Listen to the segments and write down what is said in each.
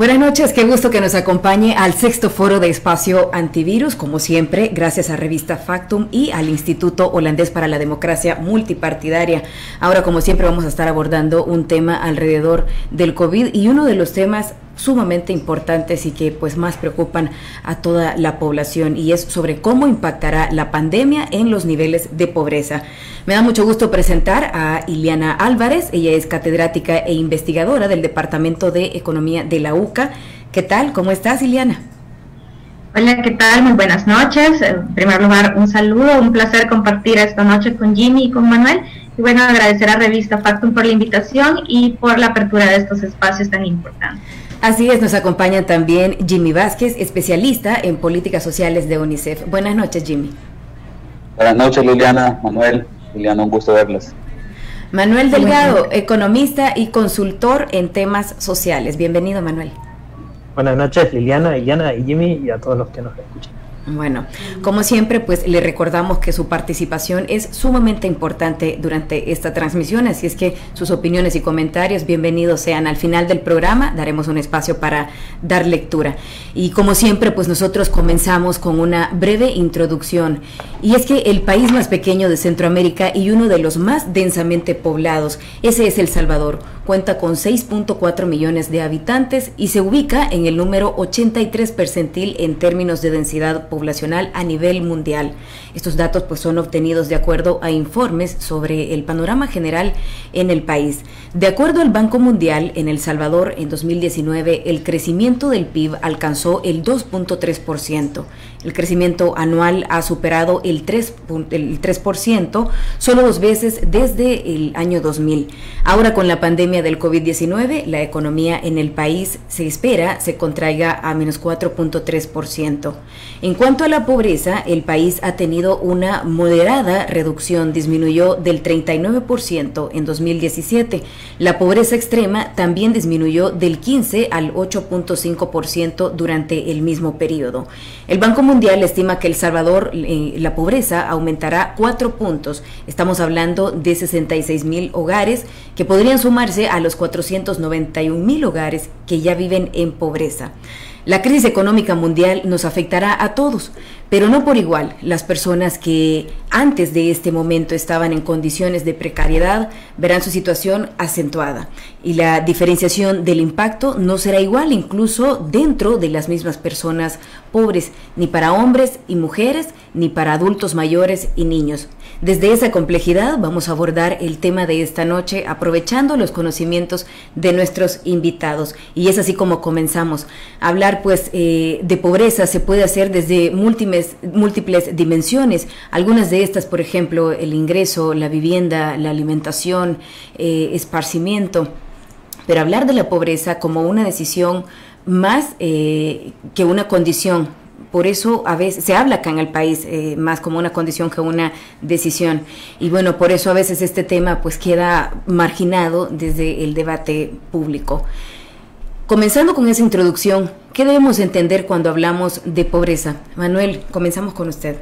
Buenas noches, qué gusto que nos acompañe al sexto foro de Espacio Antivirus, como siempre, gracias a Revista Factum y al Instituto Holandés para la Democracia Multipartidaria. Ahora, como siempre, vamos a estar abordando un tema alrededor del COVID y uno de los temas sumamente importantes y que pues más preocupan a toda la población, y es sobre cómo impactará la pandemia en los niveles de pobreza. Me da mucho gusto presentar a Ileana Álvarez. Ella es catedrática e investigadora del Departamento de Economía de la UCA. ¿Qué tal? ¿Cómo estás, Ileana? Hola, ¿qué tal? Muy buenas noches. En primer lugar, un saludo, un placer compartir esta noche con Jimmy y con Manuel. Y bueno, agradecer a Revista Factum por la invitación y por la apertura de estos espacios tan importantes. Así es, nos acompaña también Jimmy Vázquez, especialista en políticas sociales de UNICEF. Buenas noches, Jimmy. Buenas noches, Liliana, Manuel. Liliana, un gusto verlas. Manuel Delgado, economista y consultor en temas sociales. Bienvenido, Manuel. Buenas noches, Liliana, Iliana y Jimmy, y a todos los que nos escuchan. Bueno, como siempre, pues le recordamos que su participación es sumamente importante durante esta transmisión, así es que sus opiniones y comentarios bienvenidos sean. Al final del programa daremos un espacio para dar lectura. Y como siempre, pues nosotros comenzamos con una breve introducción. Y es que el país más pequeño de Centroamérica y uno de los más densamente poblados, ese es El Salvador, cuenta con 6.4 millones de habitantes y se ubica en el número 83 percentil en términos de densidad poblacional a nivel mundial. Estos datos pues son obtenidos de acuerdo a informes sobre el panorama general en el país. De acuerdo al Banco Mundial, en El Salvador en 2019 el crecimiento del PIB alcanzó el 2.3%. El crecimiento anual ha superado el 3%, solo 2 veces desde el año 2000. Ahora, con la pandemia del COVID-19, la economía en el país se espera se contraiga a menos 4.3%. En cuanto a la pobreza, el país ha tenido una moderada reducción, disminuyó del 39% en 2017. La pobreza extrema también disminuyó del 15 al 8.5% durante el mismo periodo. El Banco Mundial estima que El Salvador, la pobreza aumentará 4 puntos. Estamos hablando de 66,000 hogares que podrían sumarse a los 491,000 hogares que ya viven en pobreza. La crisis económica mundial nos afectará a todos, pero no por igual. Las personas que antes de este momento estaban en condiciones de precariedad verán su situación acentuada, y la diferenciación del impacto no será igual incluso dentro de las mismas personas pobres, ni para hombres y mujeres, ni para adultos mayores y niños. Desde esa complejidad vamos a abordar el tema de esta noche, aprovechando los conocimientos de nuestros invitados, y es así como comenzamos a hablar pues de pobreza. Se puede hacer desde múltiples dimensiones, algunas de estas, por ejemplo, el ingreso, la vivienda, la alimentación, esparcimiento, pero hablar de la pobreza como una decisión más que una condición. Por eso a veces se habla acá en el país más como una condición que una decisión, y bueno, por eso a veces este tema pues queda marginado desde el debate público. Comenzando con esa introducción, ¿qué debemos entender cuando hablamos de pobreza? Manuel, comenzamos con usted.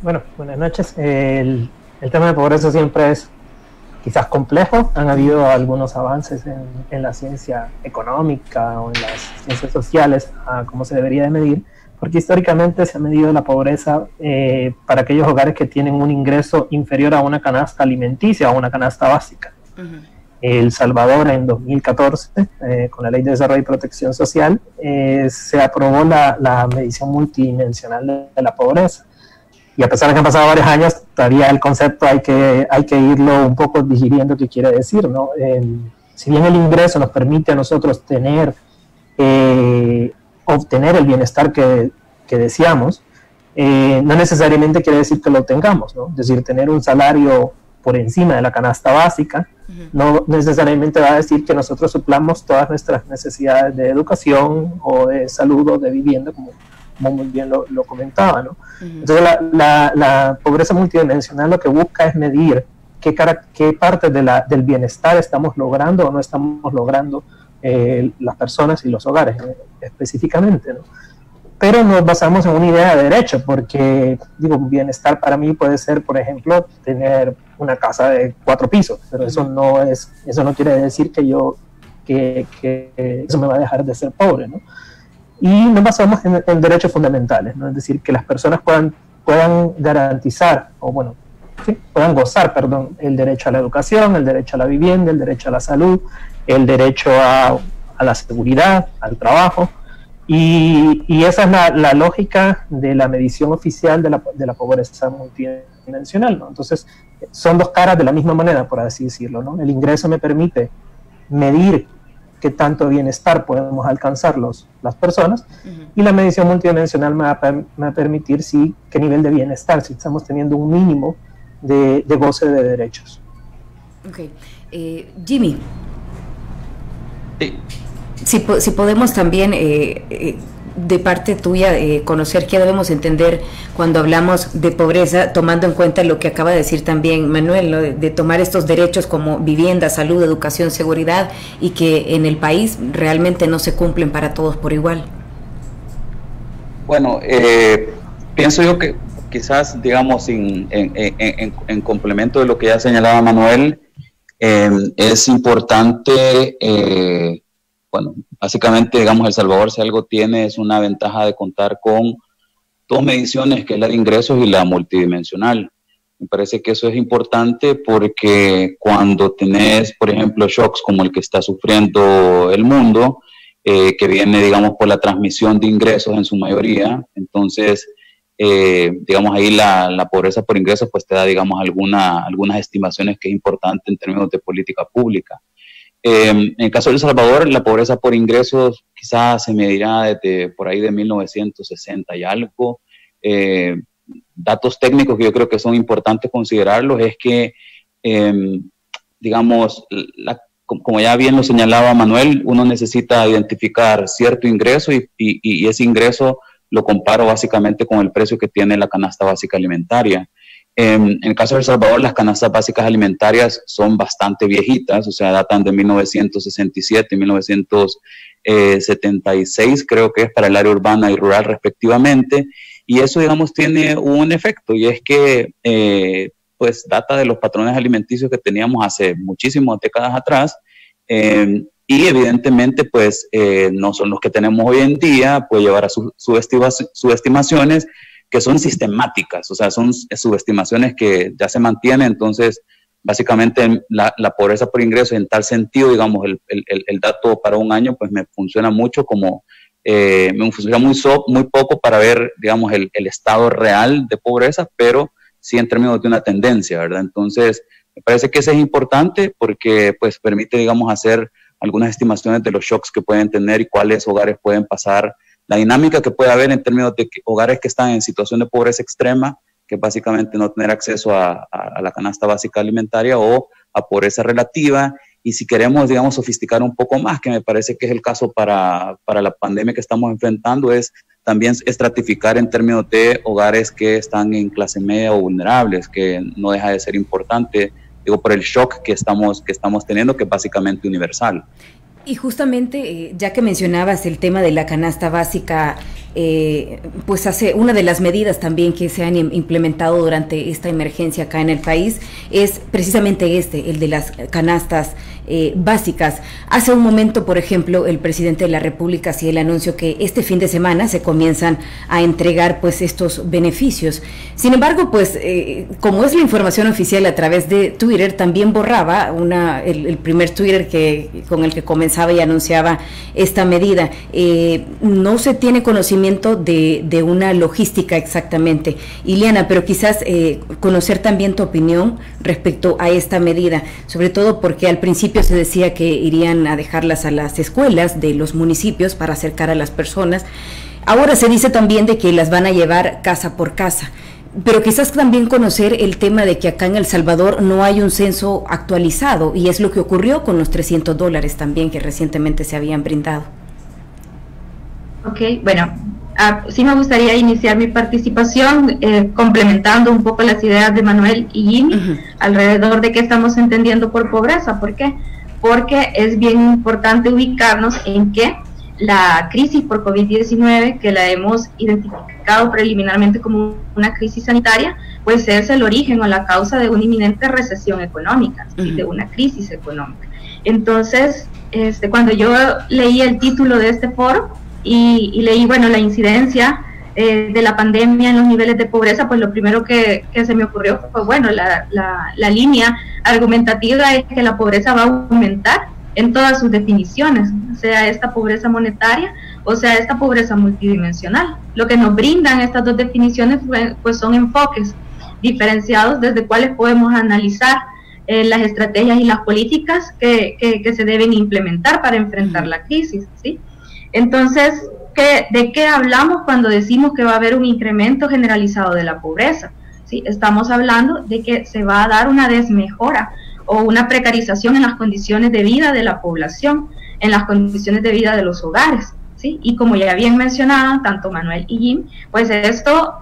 Bueno, buenas noches. El tema de pobreza siempre es quizás complejo. Han habido algunos avances en la ciencia económica o en las ciencias sociales a cómo se debería de medir, porque históricamente se ha medido la pobreza para aquellos hogares que tienen un ingreso inferior a una canasta alimenticia, a una canasta básica. El Salvador en 2014, con la Ley de Desarrollo y Protección Social, se aprobó la medición multidimensional de la pobreza. Y a pesar de que han pasado varios años, todavía el concepto hay que irlo un poco digiriendo qué quiere decir, ¿no? Si bien el ingreso nos permite a nosotros obtener el bienestar que deseamos, no necesariamente quiere decir que lo tengamos, ¿no? Es decir, tener un salario por encima de la canasta básica no necesariamente va a decir que nosotros suplamos todas nuestras necesidades de educación o de salud o de vivienda, como muy bien lo comentaba, ¿no? Entonces la pobreza multidimensional lo que busca es medir qué partes del bienestar estamos logrando o no estamos logrando las personas y los hogares específicamente, ¿no? Pero nos basamos en una idea de derecho, porque digo, bienestar para mí puede ser, por ejemplo, tener una casa de 4 pisos, pero eso no quiere decir que que eso me va a dejar de ser pobre, ¿no? Y nos basamos en derechos fundamentales, ¿no? Es decir, que las personas puedan garantizar, o bueno, sí, puedan gozar, perdón, el derecho a la educación, el derecho a la vivienda, el derecho a la salud, el derecho a la seguridad, al trabajo, y esa es la lógica de la medición oficial de la pobreza multidimensional, ¿no? Entonces, son dos caras de la misma moneda, por así decirlo, ¿no? El ingreso me permite medir qué tanto bienestar podemos alcanzar las personas, y la medición multidimensional me va a permitir qué nivel de bienestar, si estamos teniendo un mínimo de goce de derechos. Ok. Jimmy. Sí. Si podemos también, de parte tuya, conocer qué debemos entender cuando hablamos de pobreza, tomando en cuenta lo que acaba de decir también Manuel, ¿no? de tomar estos derechos como vivienda, salud, educación, seguridad, y que en el país realmente no se cumplen para todos por igual. Bueno, pienso yo que quizás, digamos, en complemento de lo que ya señalaba Manuel, es importante, bueno, básicamente, digamos, El Salvador, si algo tiene, es una ventaja de contar con dos mediciones, que es la de ingresos y la multidimensional. Me parece que eso es importante porque cuando tenés, por ejemplo, shocks como el que está sufriendo el mundo, que viene, digamos, por la transmisión de ingresos en su mayoría, entonces, digamos, ahí la pobreza por ingresos, pues te da, digamos, algunas estimaciones que es importante en términos de política pública. En el caso de El Salvador, la pobreza por ingresos quizás se medirá desde por ahí de 1960 y algo. Datos técnicos que yo creo que son importantes considerarlos es que, digamos, como ya bien lo señalaba Manuel, uno necesita identificar cierto ingreso y ese ingreso lo comparo básicamente con el precio que tiene la canasta básica alimentaria. En el caso de El Salvador, las canastas básicas alimentarias son bastante viejitas, o sea, datan de 1967 y 1976, creo que es para el área urbana y rural respectivamente, y eso, digamos, tiene un efecto, y es que, pues, data de los patrones alimenticios que teníamos hace muchísimas décadas atrás, y evidentemente, pues, no son los que tenemos hoy en día, puede llevar a subestimaciones que son sistemáticas, o sea, son subestimaciones que ya se mantienen. Entonces, básicamente la pobreza por ingreso, en tal sentido, digamos, el dato para un año, pues me funciona mucho como, me funciona muy poco para ver, digamos, el estado real de pobreza, pero sí en términos de una tendencia, ¿verdad? Entonces, me parece que eso es importante porque, pues, permite, digamos, hacer algunas estimaciones de los shocks que pueden tener y cuáles hogares pueden pasar, la dinámica que puede haber en términos de hogares que están en situación de pobreza extrema, que es básicamente no tener acceso a la canasta básica alimentaria, o a pobreza relativa. Y si queremos, digamos, sofisticar un poco más, que me parece que es el caso para la pandemia que estamos enfrentando, es también estratificar en términos de hogares que están en clase media o vulnerables, que no deja de ser importante, digo, por el shock que estamos teniendo, que es básicamente universal. Y justamente, ya que mencionabas el tema de la canasta básica, pues hace una de las medidas también que se han implementado durante esta emergencia acá en el país es precisamente el de las canastas básicas. Hace un momento, por ejemplo, el presidente de la República hacía el anuncio que este fin de semana se comienzan a entregar pues estos beneficios. Sin embargo, pues como es la información oficial a través de Twitter, también borraba el primer Twitter con el que comenzaba y anunciaba esta medida. No se tiene conocimiento de una logística exactamente, Ileana, pero quizás conocer también tu opinión respecto a esta medida, sobre todo porque al principio se decía que irían a dejarlas a las escuelas de los municipios para acercar a las personas. Ahora se dice también de que las van a llevar casa por casa, pero quizás también conocer el tema de que acá en El Salvador no hay un censo actualizado, y es lo que ocurrió con los $300 también que recientemente se habían brindado. Ok, bueno, sí me gustaría iniciar mi participación complementando un poco las ideas de Manuel y Jimmy alrededor de qué estamos entendiendo por pobreza. ¿Por qué? Porque es bien importante ubicarnos en que la crisis por COVID-19, que la hemos identificado preliminarmente como una crisis sanitaria, pues es el origen o la causa de una inminente recesión económica, ¿sí? De una crisis económica. Entonces, cuando yo leí el título de este foro y leí, bueno, la incidencia de la pandemia en los niveles de pobreza, pues lo primero que se me ocurrió fue, bueno, la línea argumentativa es que la pobreza va a aumentar en todas sus definiciones, sea esta pobreza monetaria o sea esta pobreza multidimensional. Lo que nos brindan estas dos definiciones pues son enfoques diferenciados desde cuales podemos analizar las estrategias y las políticas que se deben implementar para enfrentar la crisis, ¿sí? Entonces, ¿de qué hablamos cuando decimos que va a haber un incremento generalizado de la pobreza? ¿Sí? Estamos hablando de que se va a dar una desmejora o una precarización en las condiciones de vida de la población, en las condiciones de vida de los hogares, ¿sí? Y como ya bien mencionaban tanto Manuel y Jim, pues esto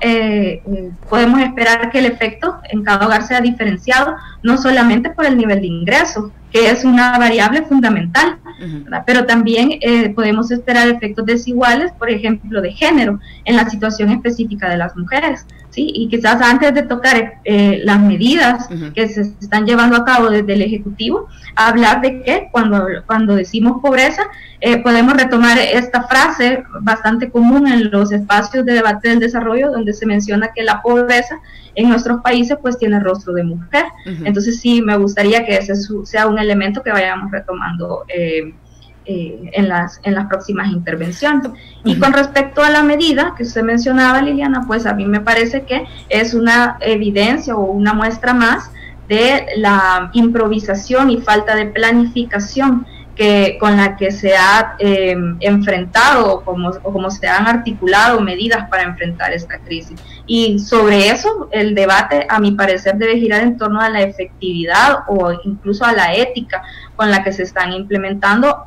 podemos esperar que el efecto en cada hogar sea diferenciado, no solamente por el nivel de ingreso, que es una variable fundamental, ¿verdad? Pero también podemos esperar efectos desiguales, por ejemplo, de género, en la situación específica de las mujeres, ¿sí? Y quizás antes de tocar las medidas que se están llevando a cabo desde el Ejecutivo, hablar de que cuando decimos pobreza, podemos retomar esta frase bastante común en los espacios de debate del desarrollo, donde se menciona que la pobreza en nuestros países pues tiene rostro de mujer. Entonces sí, me gustaría que ese sea un elemento que vayamos retomando en las próximas intervenciones. Y con respecto a la medida que usted mencionaba, Liliana, pues a mí me parece que es una evidencia o una muestra más de la improvisación y falta de planificación con la que se ha enfrentado o como se han articulado medidas para enfrentar esta crisis. Y sobre eso el debate, a mi parecer, debe girar en torno a la efectividad o incluso a la ética con la que se están implementando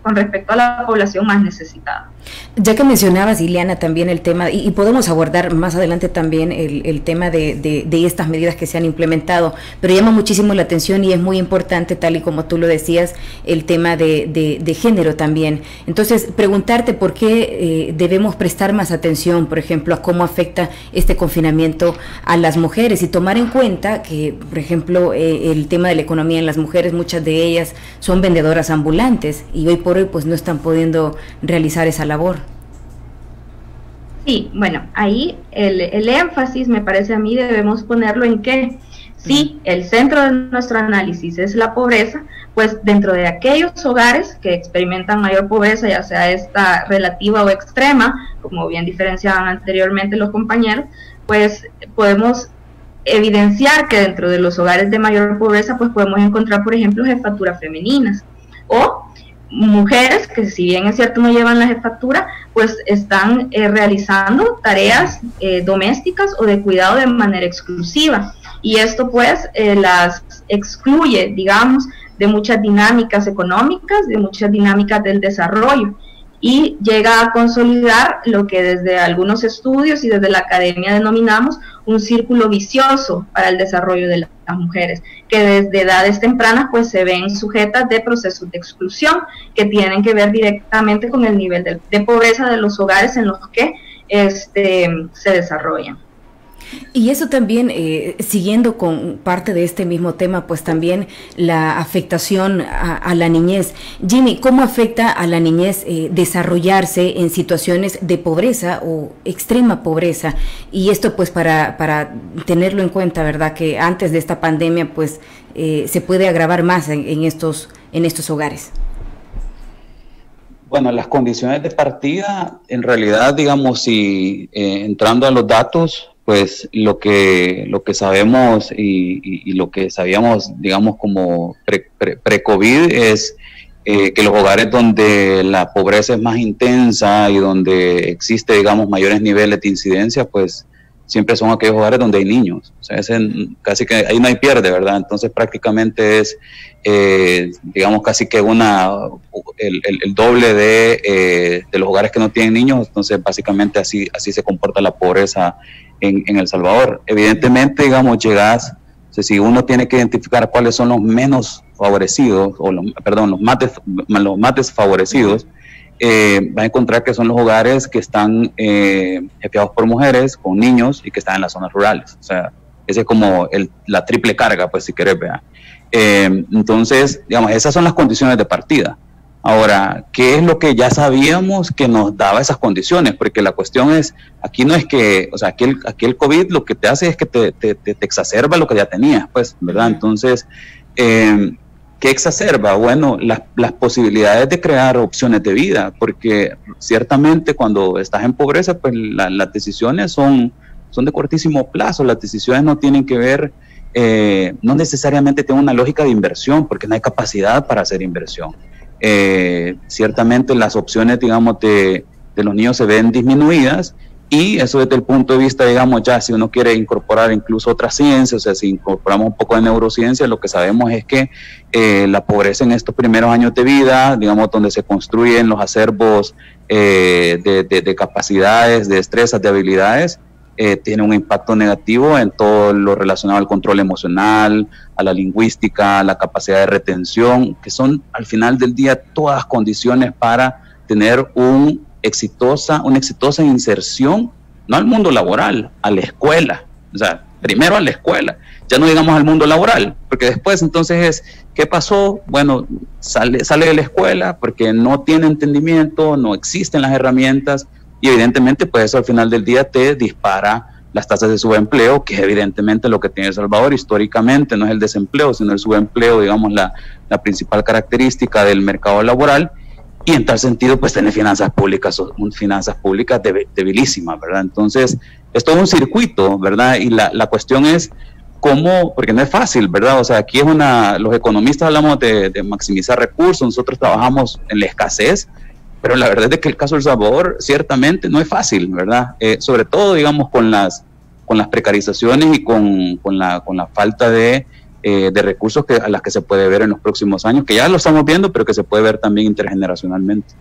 con respecto a la población más necesitada. Ya que mencionabas, Ileana, también el tema, y podemos abordar más adelante también el tema de estas medidas que se han implementado, pero llama muchísimo la atención y es muy importante, tal y como tú lo decías, el tema de género también. Entonces, preguntarte por qué debemos prestar más atención, por ejemplo, a cómo afecta este confinamiento a las mujeres y tomar en cuenta que, por ejemplo, el tema de la economía en las mujeres, muchas de ellas son vendedoras ambulantes y hoy por hoy pues no están pudiendo realizar esa labor. Sí, bueno, ahí el énfasis, me parece a mí, debemos ponerlo en que si el centro de nuestro análisis es la pobreza, pues dentro de aquellos hogares que experimentan mayor pobreza, ya sea esta relativa o extrema, como bien diferenciaban anteriormente los compañeros, pues podemos evidenciar que dentro de los hogares de mayor pobreza pues podemos encontrar, por ejemplo, jefaturas femeninas o mujeres que, si bien es cierto no llevan la jefatura, pues están realizando tareas domésticas o de cuidado de manera exclusiva, y esto pues las excluye, digamos, de muchas dinámicas económicas, de muchas dinámicas del desarrollo, y llega a consolidar lo que desde algunos estudios y desde la academia denominamos un círculo vicioso para el desarrollo de las mujeres, que desde edades tempranas pues se ven sujetas de procesos de exclusión que tienen que ver directamente con el nivel de pobreza de los hogares en los que se desarrollan. Y eso también, siguiendo con parte de este mismo tema, pues también la afectación a la niñez. Jimmy, ¿cómo afecta a la niñez desarrollarse en situaciones de pobreza o extrema pobreza? Y esto pues para tenerlo en cuenta, ¿verdad? Que antes de esta pandemia pues se puede agravar más en estos hogares. Bueno, las condiciones de partida, en realidad, digamos, si entrando a los datos, pues lo que sabemos y lo que sabíamos, digamos, como pre-COVID es que los hogares donde la pobreza es más intensa y donde existe, digamos, mayores niveles de incidencia, pues siempre son aquellos hogares donde hay niños. O sea, casi que ahí no hay pierde, ¿verdad? Entonces prácticamente es, digamos, casi que el doble de los hogares que no tienen niños. Entonces básicamente así se comporta la pobreza en El Salvador. Evidentemente, digamos, o sea, si uno tiene que identificar cuáles son los menos favorecidos, o los más desfavorecidos, va a encontrar que son los hogares que están jefeados por mujeres, con niños y que están en las zonas rurales. O sea, Ese es como la triple carga, pues si querés, vea. Entonces, digamos, esas son las condiciones de partida. Ahora, ¿qué es lo que ya sabíamos que nos daba esas condiciones? Porque la cuestión es, aquí no es que, o sea, aquí el COVID lo que te hace es que te exacerba lo que ya tenías, pues, ¿verdad? Entonces, ¿qué exacerba? Bueno, las posibilidades de crear opciones de vida, porque ciertamente cuando estás en pobreza, pues las decisiones son de cortísimo plazo, las decisiones no tienen que ver, no necesariamente tienen una lógica de inversión, porque no hay capacidad para hacer inversión. Ciertamente las opciones, digamos, de los niños se ven disminuidas, y eso desde el punto de vista, digamos, ya si uno quiere incorporar incluso otras ciencias, o sea, si incorporamos un poco de neurociencia, lo que sabemos es que la pobreza en estos primeros años de vida, digamos, donde se construyen los acervos de capacidades, de destrezas, de habilidades, tiene un impacto negativo en todo lo relacionado al control emocional, a la lingüística, a la capacidad de retención, que son al final del día todas condiciones para tener una exitosa inserción, no al mundo laboral, a la escuela. O sea, primero a la escuela, ya no digamos al mundo laboral, porque después entonces es, ¿qué pasó? Bueno, sale de la escuela porque no tiene entendimiento, no existen las herramientas, y evidentemente pues eso al final del día te dispara las tasas de subempleo, que es evidentemente lo que tiene El Salvador históricamente, no es el desempleo, sino el subempleo, digamos, la principal característica del mercado laboral, y en tal sentido pues tiene finanzas públicas debilísimas, ¿verdad? Entonces es todo un circuito, ¿verdad? Y la cuestión es cómo, porque no es fácil, ¿verdad? O sea, aquí los economistas hablamos de maximizar recursos, nosotros trabajamos en la escasez, pero la verdad es que el caso de El Salvador ciertamente no es fácil, ¿verdad? Sobre todo, digamos, con las precarizaciones y con la falta de recursos a las que se puede ver en los próximos años, que ya lo estamos viendo, pero que se puede ver también intergeneracionalmente.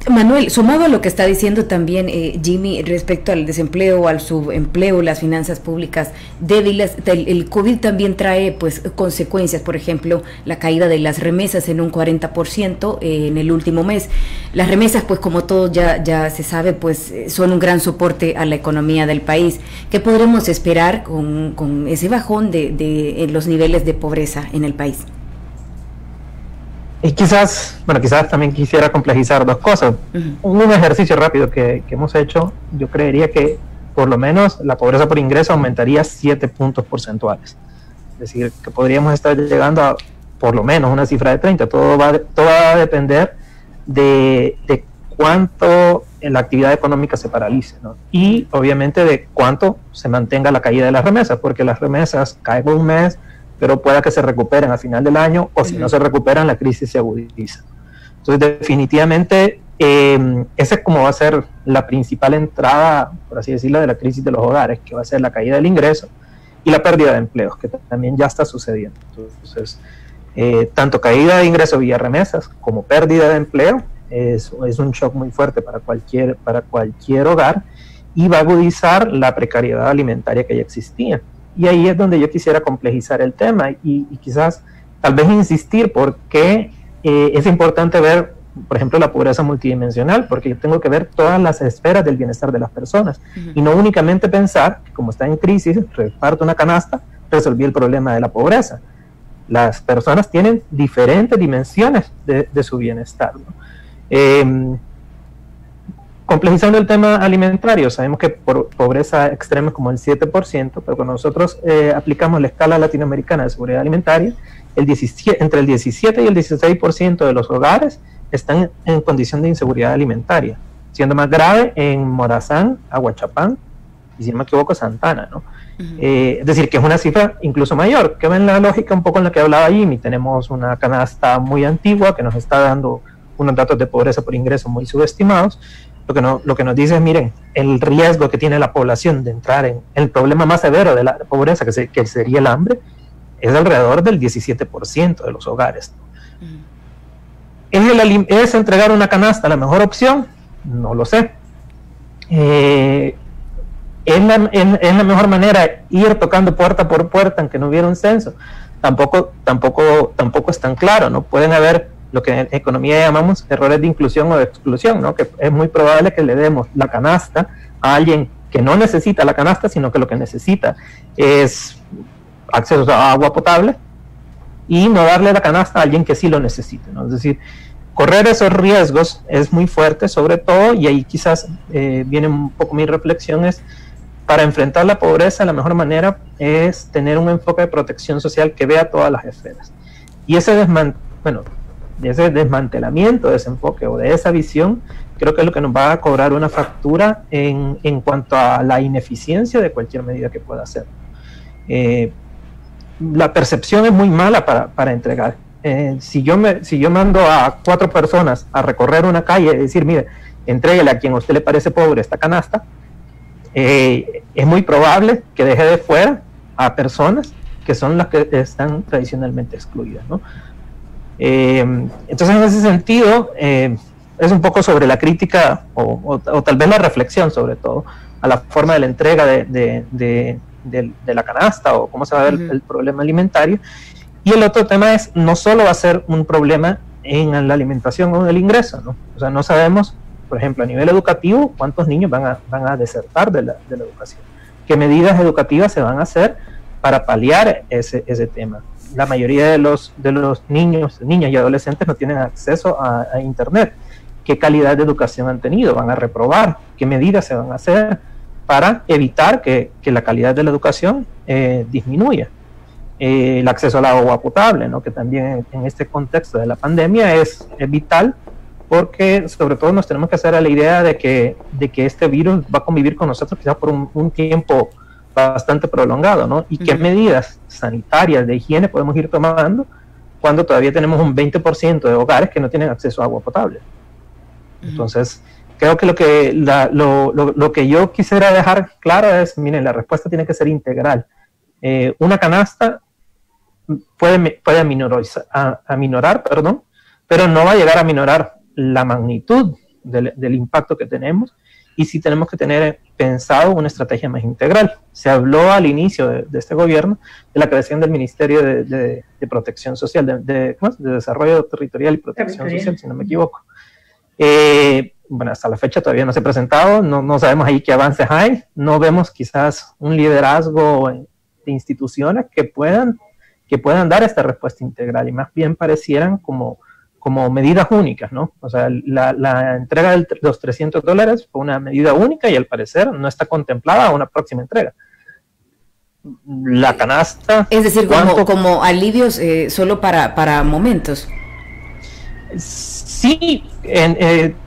Manuel, sumado a lo que está diciendo también Jimmy respecto al desempleo, al subempleo, las finanzas públicas débiles, el COVID también trae pues consecuencias, por ejemplo, la caída de las remesas en un 40% en el último mes. Las remesas, pues como todo ya se sabe, pues son un gran soporte a la economía del país. ¿Qué podremos esperar con ese bajón de los niveles de pobreza en el país? Y quizás también quisiera complejizar dos cosas. Un ejercicio rápido que hemos hecho, yo creería que por lo menos la pobreza por ingreso aumentaría 7 puntos porcentuales. Es decir, que podríamos estar llegando a por lo menos una cifra de 30. Todo va a depender de cuánto la actividad económica se paralice, ¿no? Y obviamente de cuánto se mantenga la caída de las remesas, porque las remesas caen un mes, pero pueda que se recuperen a final del año, o si no se recuperan, la crisis se agudiza. Entonces, definitivamente, esa es como va a ser la principal entrada, por así decirlo, de la crisis de los hogares, que va a ser la caída del ingreso y la pérdida de empleos, que también ya está sucediendo. Entonces, tanto caída de ingreso vía remesas como pérdida de empleo es un shock muy fuerte para cualquier hogar, y va a agudizar la precariedad alimentaria que ya existía. Y ahí es donde yo quisiera complejizar el tema y quizás tal vez insistir porque es importante ver, por ejemplo, la pobreza multidimensional, porque yo tengo que ver todas las esferas del bienestar de las personas y no únicamente pensar que como está en crisis, reparto una canasta, resolví el problema de la pobreza. Las personas tienen diferentes dimensiones de su bienestar, ¿no? Complejizando el tema alimentario, sabemos que por pobreza extrema es como el 7%, pero cuando nosotros aplicamos la escala latinoamericana de seguridad alimentaria, entre el 17 y el 16% de los hogares están en condición de inseguridad alimentaria, siendo más grave en Morazán, Aguachapán y, si no me equivoco, Santana, ¿no? Es decir, que es una cifra incluso mayor, que va en la lógica un poco en la que hablaba Jimmy. Tenemos una canasta muy antigua que nos está dando unos datos de pobreza por ingreso muy subestimados. Lo que nos dice es, miren, el riesgo que tiene la población de entrar en el problema más severo de la pobreza, que sería el hambre, es alrededor del 17% de los hogares. ¿Es entregar una canasta la mejor opción? No lo sé. ¿Es la mejor manera ir tocando puerta por puerta aunque no hubiera un censo? Tampoco es tan claro, ¿no? Pueden haber lo que en economía llamamos errores de inclusión o de exclusión, ¿no? Que es muy probable que le demos la canasta a alguien que no necesita la canasta, sino que lo que necesita es acceso a agua potable, y no darle la canasta a alguien que sí lo necesite, ¿no? Es decir, correr esos riesgos es muy fuerte, sobre todo, y ahí quizás viene un poco mi reflexión, es para enfrentar la pobreza la mejor manera es tener un enfoque de protección social que vea todas las esferas. Y ese desmantelamiento de ese enfoque o de esa visión, creo que es lo que nos va a cobrar una factura en cuanto a la ineficiencia de cualquier medida que pueda hacer. La percepción es muy mala para entregar. Si yo mando a 4 personas a recorrer una calle y decir, mire, entréguele a quien a usted le parece pobre esta canasta, es muy probable que deje de fuera a personas que son las que están tradicionalmente excluidas, ¿no? Entonces, en ese sentido, es un poco sobre la crítica o tal vez la reflexión, sobre todo, a la forma de la entrega de la canasta o cómo se va a ver el problema alimentario. Y el otro tema es, no solo va a ser un problema en la alimentación o en el ingreso, ¿no? O sea, no sabemos, por ejemplo, a nivel educativo, cuántos niños van a desertar de la educación. ¿Qué medidas educativas se van a hacer para paliar ese tema? La mayoría de los niños, niñas y adolescentes no tienen acceso a Internet. ¿Qué calidad de educación han tenido? ¿Van a reprobar? ¿Qué medidas se van a hacer para evitar que la calidad de la educación disminuya? El acceso al agua potable, ¿no? Que también en este contexto de la pandemia es vital, porque sobre todo nos tenemos que hacer a la idea de que este virus va a convivir con nosotros quizás por un tiempo bastante prolongado, ¿no? Y qué medidas sanitarias de higiene podemos ir tomando cuando todavía tenemos un 20% de hogares que no tienen acceso a agua potable. Entonces, creo que lo que yo quisiera dejar claro es, miren, la respuesta tiene que ser integral. Una canasta puede aminorar, pero no va a llegar a aminorar la magnitud del impacto que tenemos, y sí tenemos que tener pensado una estrategia más integral. Se habló al inicio de este gobierno de la creación del Ministerio de Protección Social, de Desarrollo Territorial y Protección Social, si no me equivoco. Bueno, hasta la fecha todavía no se ha presentado, no sabemos ahí qué avances hay, no vemos quizás un liderazgo de instituciones que puedan dar esta respuesta integral, y más bien parecieran como medidas únicas, ¿no? O sea, la entrega de los $300 fue una medida única y al parecer no está contemplada una próxima entrega. La canasta... Es decir, como alivios solo para momentos. Sí,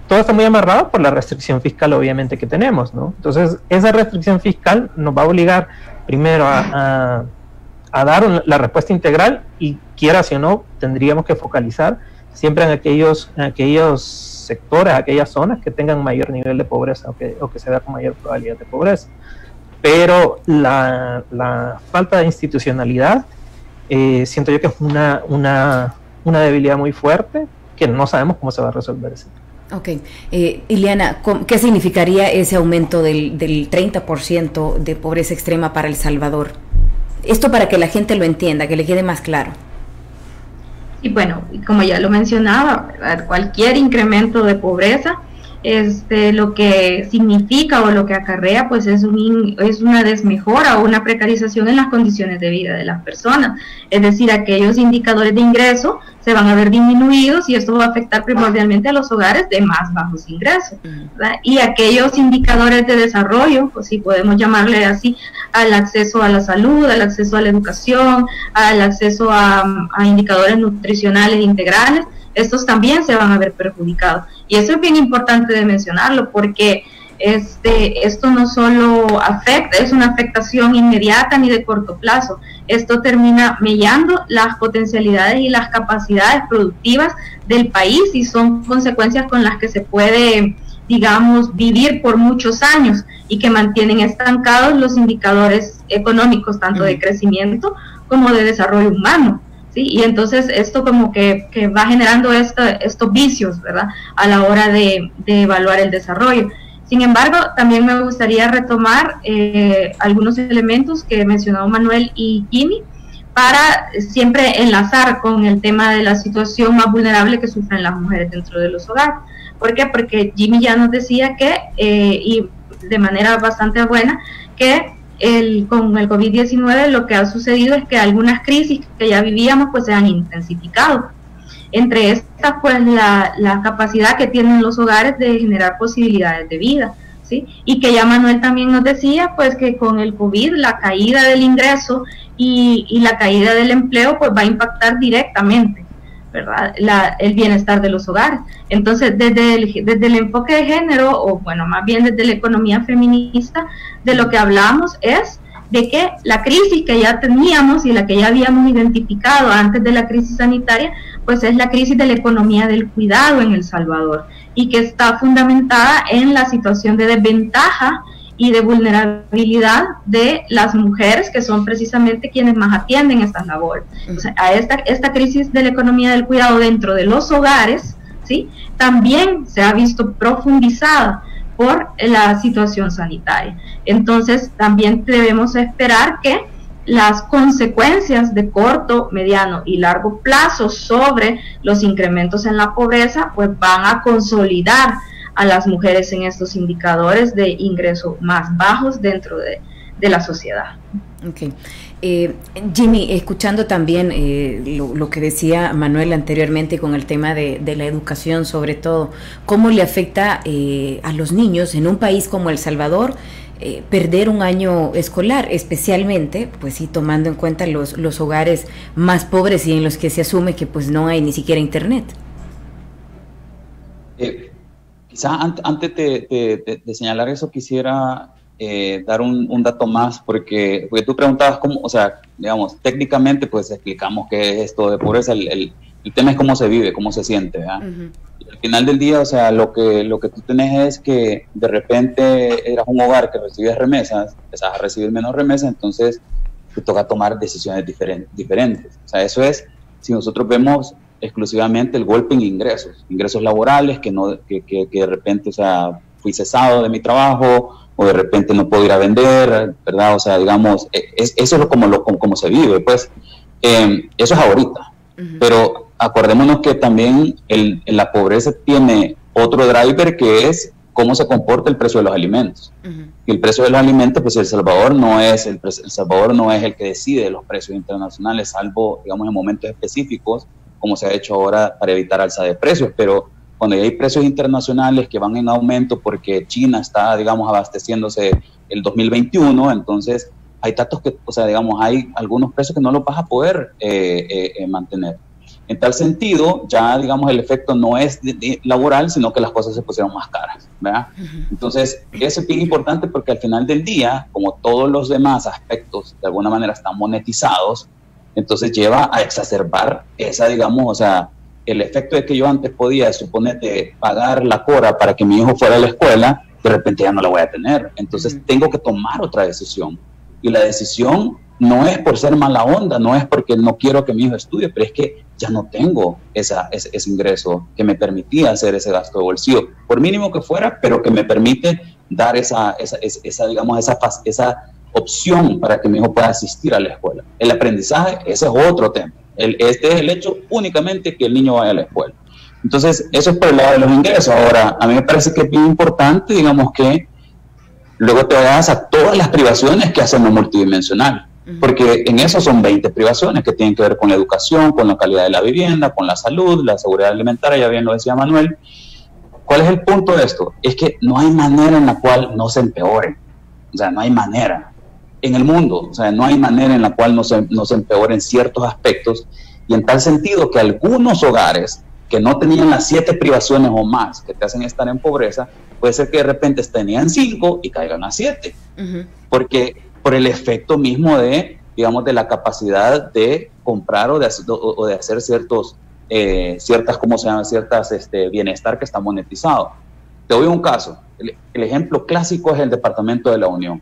todo está muy amarrado por la restricción fiscal, obviamente, que tenemos, ¿no? Entonces, esa restricción fiscal nos va a obligar primero a dar la respuesta integral, y quiera si o no, tendríamos que focalizar siempre en aquellos sectores, aquellas zonas que tengan mayor nivel de pobreza o que se vea con mayor probabilidad de pobreza. Pero la falta de institucionalidad, siento yo que es una debilidad muy fuerte, que no sabemos cómo se va a resolver ese tema. Ok. Ileana, ¿qué significaría ese aumento del 30% de pobreza extrema para El Salvador? Esto para que la gente lo entienda, que le quede más claro. Y bueno, como ya lo mencionaba, cualquier incremento de pobreza, lo que significa o lo que acarrea, pues es una desmejora o una precarización en las condiciones de vida de las personas. Es decir, aquellos indicadores de ingreso se van a ver disminuidos, y esto va a afectar primordialmente a los hogares de más bajos ingresos, ¿verdad? Y aquellos indicadores de desarrollo, pues si podemos llamarle así, al acceso a la salud, al acceso a la educación, al acceso a indicadores nutricionales integrales, estos también se van a ver perjudicados. Y eso es bien importante de mencionarlo, porque esto no solo afecta, es una afectación inmediata ni de corto plazo. Esto termina mellando las potencialidades y las capacidades productivas del país, y son consecuencias con las que se puede, digamos, vivir por muchos años, y que mantienen estancados los indicadores económicos, tanto de crecimiento como de desarrollo humano. ¿Sí? Y entonces esto como que va generando estos vicios, ¿verdad?, a la hora de evaluar el desarrollo. Sin embargo, también me gustaría retomar algunos elementos que mencionó Manuel y Jimmy, para siempre enlazar con el tema de la situación más vulnerable que sufren las mujeres dentro de los hogares. ¿Por qué? Porque Jimmy ya nos decía que, y de manera bastante buena que con el COVID-19 lo que ha sucedido es que algunas crisis que ya vivíamos pues se han intensificado. Entre estas, pues la capacidad que tienen los hogares de generar posibilidades de vida, ¿sí? Y que ya Manuel también nos decía, pues que con el COVID la caída del ingreso y la caída del empleo pues va a impactar directamente, ¿verdad? El bienestar de los hogares. Entonces, desde el enfoque de género, o bueno, más bien desde la economía feminista, de lo que hablamos es de que la crisis que ya teníamos y la que ya habíamos identificado antes de la crisis sanitaria, pues es la crisis de la economía del cuidado en El Salvador, y que está fundamentada en la situación de desventaja y de vulnerabilidad de las mujeres, que son precisamente quienes más atienden estas labores. O sea, a esta crisis de la economía del cuidado dentro de los hogares, ¿sí?, también se ha visto profundizada por la situación sanitaria. Entonces, también debemos esperar que las consecuencias de corto, mediano y largo plazo sobre los incrementos en la pobreza, pues van a consolidar a las mujeres en estos indicadores de ingreso más bajos dentro de la sociedad. Okay. Jimmy, escuchando también lo que decía Manuel anteriormente con el tema de la educación, sobre todo, ¿cómo le afecta a los niños en un país como El Salvador perder un año escolar, especialmente, pues sí, tomando en cuenta los hogares más pobres y en los que se asume que pues no hay ni siquiera internet? Quizá antes de señalar eso quisiera dar un dato más, porque tú preguntabas cómo, o sea, digamos, técnicamente pues explicamos qué es esto de pobreza, el tema es cómo se vive, cómo se siente, ¿verdad? Y al final del día, o sea, lo que tú tenés es que de repente eras un hogar que recibías remesas, empezás a recibir menos remesas, entonces te toca tomar decisiones diferentes. O sea, eso es, si nosotros vemos exclusivamente el golpe en ingresos laborales, que de repente, o sea, fui cesado de mi trabajo, o de repente no puedo ir a vender, ¿verdad? O sea, digamos, eso es como se vive, pues, eso es ahorita. Pero acordémonos que también la pobreza tiene otro driver, que es cómo se comporta el precio de los alimentos. Y el precio de los alimentos, pues El Salvador no es el que decide los precios internacionales, salvo, digamos, en momentos específicos, como se ha hecho ahora para evitar alza de precios, pero cuando hay precios internacionales que van en aumento porque China está, digamos, abasteciéndose el 2021, entonces hay datos que, o sea, digamos, hay algunos precios que no los vas a poder mantener. En tal sentido, ya, digamos, el efecto no es laboral, sino que las cosas se pusieron más caras, ¿verdad? Entonces, eso es bien importante porque al final del día, como todos los demás aspectos de alguna manera están monetizados, entonces lleva a exacerbar esa, digamos, o sea, el efecto de que yo antes podía, suponete, pagar la cora para que mi hijo fuera a la escuela, de repente ya no la voy a tener. Entonces tengo que tomar otra decisión. Y la decisión no es por ser mala onda, no es porque no quiero que mi hijo estudie, pero es que ya no tengo ese ingreso que me permitía hacer ese gasto de bolsillo, por mínimo que fuera, pero que me permite dar esa opción para que mi hijo pueda asistir a la escuela. El aprendizaje, ese es otro tema. Este es el hecho únicamente que el niño vaya a la escuela. Entonces, eso es por el lado de los ingresos. Ahora, a mí me parece que es bien importante, digamos, que luego te vayas a todas las privaciones que hacen lo multidimensional, porque en eso son 20 privaciones que tienen que ver con la educación, con la calidad de la vivienda, con la salud, la seguridad alimentaria, ya bien lo decía Manuel. ¿Cuál es el punto de esto? Es que no hay manera en la cual no se empeore. O sea, no hay manera en el mundo, o sea, no hay manera en la cual no se empeoren ciertos aspectos, y en tal sentido que algunos hogares que no tenían las 7 privaciones o más que te hacen estar en pobreza, puede ser que de repente tenían 5 y caigan a 7, porque por el efecto mismo de, digamos, de la capacidad de comprar o de hacer ciertas, ¿cómo se llama? Ciertas bienestar que está monetizado. Te doy un caso, el ejemplo clásico es el Departamento de la Unión.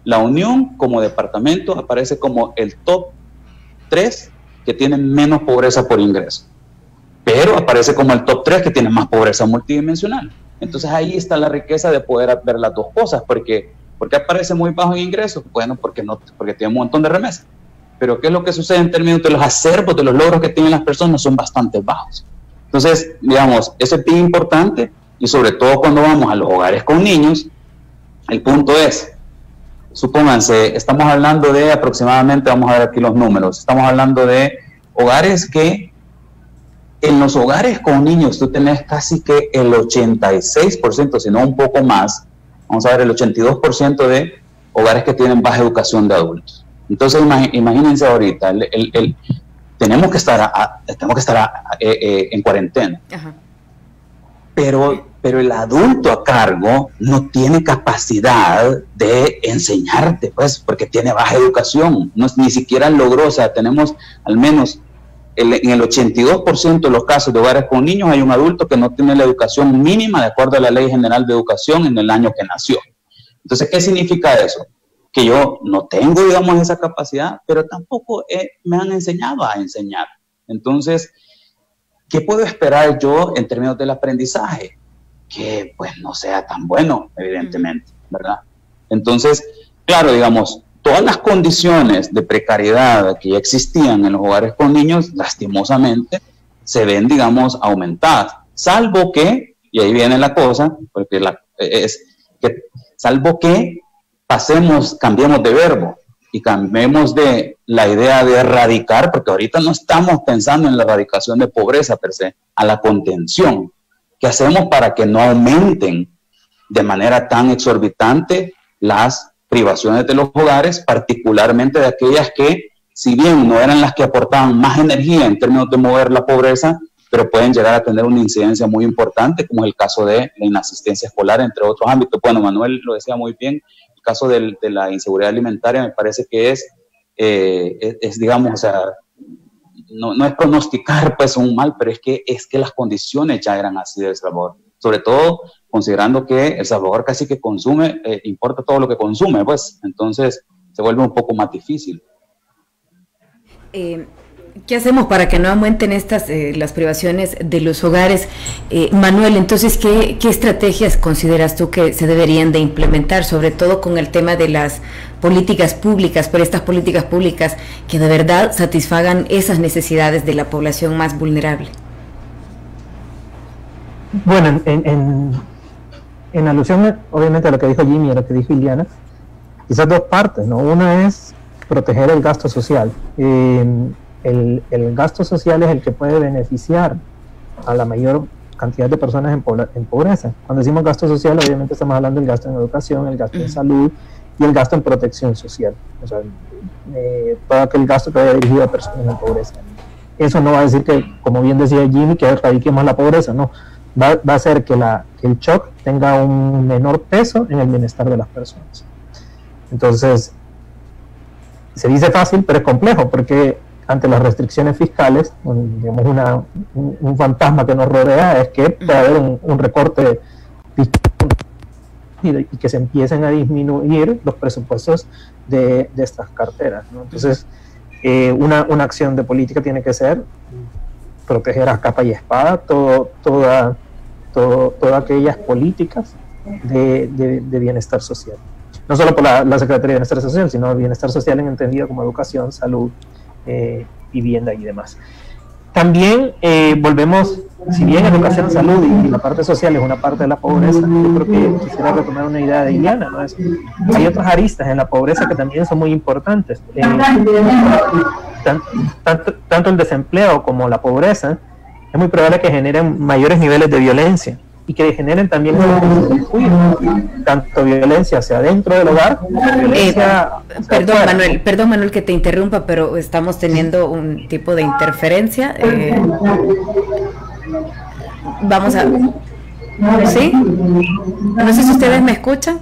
La Unión como departamento aparece como el top 3 que tiene menos pobreza por ingreso, pero aparece como el top 3 que tiene más pobreza multidimensional. Entonces ahí está la riqueza de poder ver las dos cosas. ¿Por qué aparece muy bajo en ingresos? Bueno, porque tiene un montón de remesas. Pero ¿qué es lo que sucede en términos de los acervos, de los logros que tienen las personas? Son bastante bajos. Entonces, digamos, eso es bien importante, y sobre todo cuando vamos a los hogares con niños, el punto es, supónganse, estamos hablando de aproximadamente, vamos a ver aquí los números, estamos hablando de hogares que, en los hogares con niños tú tenés casi que el 86%, si no un poco más, vamos a ver el 82% de hogares que tienen baja educación de adultos. Entonces imagínense ahorita, tenemos que estar en cuarentena. Ajá. Pero el adulto a cargo no tiene capacidad de enseñarte, pues, porque tiene baja educación, ni siquiera logró, o sea, tenemos al menos en el 82% de los casos de hogares con niños hay un adulto que no tiene la educación mínima de acuerdo a la Ley General de Educación en el año que nació. Entonces, ¿qué significa eso? Que yo no tengo, digamos, esa capacidad, pero tampoco me han enseñado a enseñar. Entonces, ¿qué puedo esperar yo en términos del aprendizaje? Que pues no sea tan bueno, evidentemente, ¿verdad? Entonces, claro, digamos, todas las condiciones de precariedad que ya existían en los hogares con niños, lastimosamente, se ven, digamos, aumentadas. Salvo que, y ahí viene la cosa, porque salvo que cambiemos de verbo y cambiemos de la idea de erradicar, porque ahorita no estamos pensando en la erradicación de pobreza per se, a la contención. ¿Qué hacemos para que no aumenten de manera tan exorbitante las privaciones de los hogares, particularmente de aquellas que, si bien no eran las que aportaban más energía en términos de mover la pobreza, pero pueden llegar a tener una incidencia muy importante, como es el caso de la inasistencia escolar, entre otros ámbitos? Bueno, Manuel lo decía muy bien, el caso de la inseguridad alimentaria me parece que es digamos, o sea, no es pronosticar pues un mal, pero es que las condiciones ya eran así de El Salvador, sobre todo considerando que El Salvador casi que consume, importa todo lo que consume, pues, entonces se vuelve un poco más difícil. ¿Qué hacemos para que no aumenten las privaciones de los hogares? Manuel, entonces, ¿qué estrategias consideras tú que se deberían de implementar, sobre todo con el tema de las políticas públicas, pero estas políticas públicas que de verdad satisfagan esas necesidades de la población más vulnerable? Bueno, en alusión obviamente a lo que dijo Jimmy y a lo que dijo Iliana, quizás dos partes, ¿no? Una es proteger el gasto social. El gasto social es el que puede beneficiar a la mayor cantidad de personas en pobreza. Cuando decimos gasto social, obviamente estamos hablando del gasto en educación, el gasto en salud y el gasto en protección social. O sea, todo aquel gasto que vaya dirigido a personas en pobreza. Eso no va a decir que, como bien decía Jimmy, que erradiquemos la pobreza, no. Va a hacer que el shock tenga un menor peso en el bienestar de las personas. Entonces, se dice fácil, pero es complejo, porque ante las restricciones fiscales, digamos un fantasma que nos rodea es que puede haber un recorte y que se empiecen a disminuir los presupuestos de estas carteras, ¿no? Entonces, una acción de política tiene que ser proteger a capa y espada todas aquellas políticas de bienestar social. No solo por la Secretaría de Bienestar Social, sino bienestar social en entendido como educación, salud, vivienda y demás. También volvemos, si bien educación, salud y la parte social es una parte de la pobreza, yo creo que quisiera retomar una idea de Iliana, ¿no? Hay otras aristas en la pobreza que también son muy importantes. Tanto el desempleo como la pobreza es muy probable que generen mayores niveles de violencia y que generen también tanto violencia hacia adentro del hogar como violencia perdón Manuel que te interrumpa, pero estamos teniendo un tipo de interferencia. Vamos a... ¿Sí? No sé si ustedes me escuchan.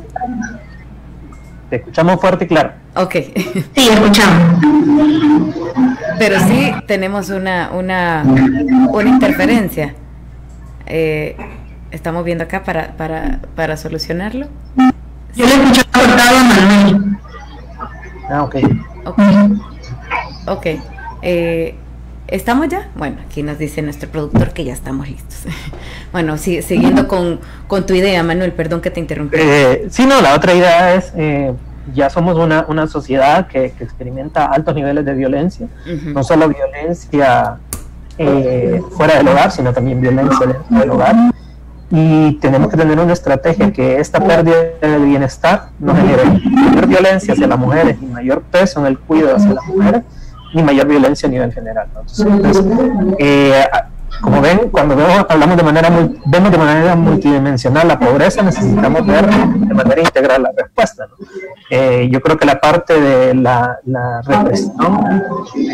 Te escuchamos fuerte y claro. Ok. Sí, escuchamos. Pero sí tenemos una interferencia. Estamos viendo acá para solucionarlo. Yo le escucho cortado a Manuel. Ok. ¿Estamos ya? Bueno, aquí nos dice nuestro productor que ya estamos listos. Bueno, siguiendo con tu idea, Manuel, perdón que te interrumpí. Sí, no, la otra idea es, ya somos una sociedad que experimenta altos niveles de violencia, no solo violencia fuera del hogar, sino también violencia dentro del hogar. y tenemos que tener una estrategia que esta pérdida de bienestar no genere mayor violencia hacia las mujeres, ni mayor peso en el cuidado hacia las mujeres, ni mayor violencia a nivel general, ¿no? Entonces, como ven, cuando hablamos de manera multidimensional la pobreza, necesitamos ver de manera integral la respuesta, ¿no? Yo creo que la parte de la represión,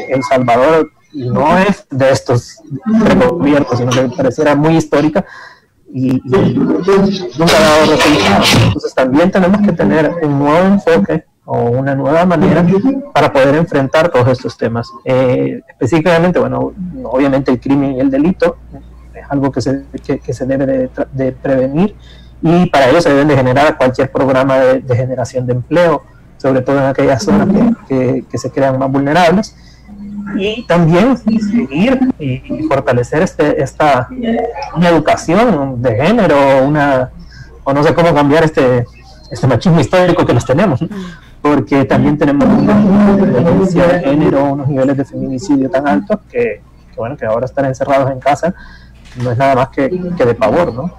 El Salvador no es de estos gobiernos, sino que pareciera muy histórica y nunca ha dado resultados. Entonces también tenemos que tener un nuevo enfoque o una nueva manera para poder enfrentar todos estos temas. Específicamente, bueno, obviamente el crimen y el delito es algo que se debe de prevenir, y para ello se deben de generar cualquier programa de generación de empleo, sobre todo en aquellas zonas que se crean más vulnerables, y también seguir y fortalecer una educación de género, o no sé cómo cambiar este machismo histórico que los tenemos, ¿no? Porque también tenemos una violencia de género, unos niveles de feminicidio tan altos que ahora estar encerrados en casa no es nada más que de pavor, ¿no?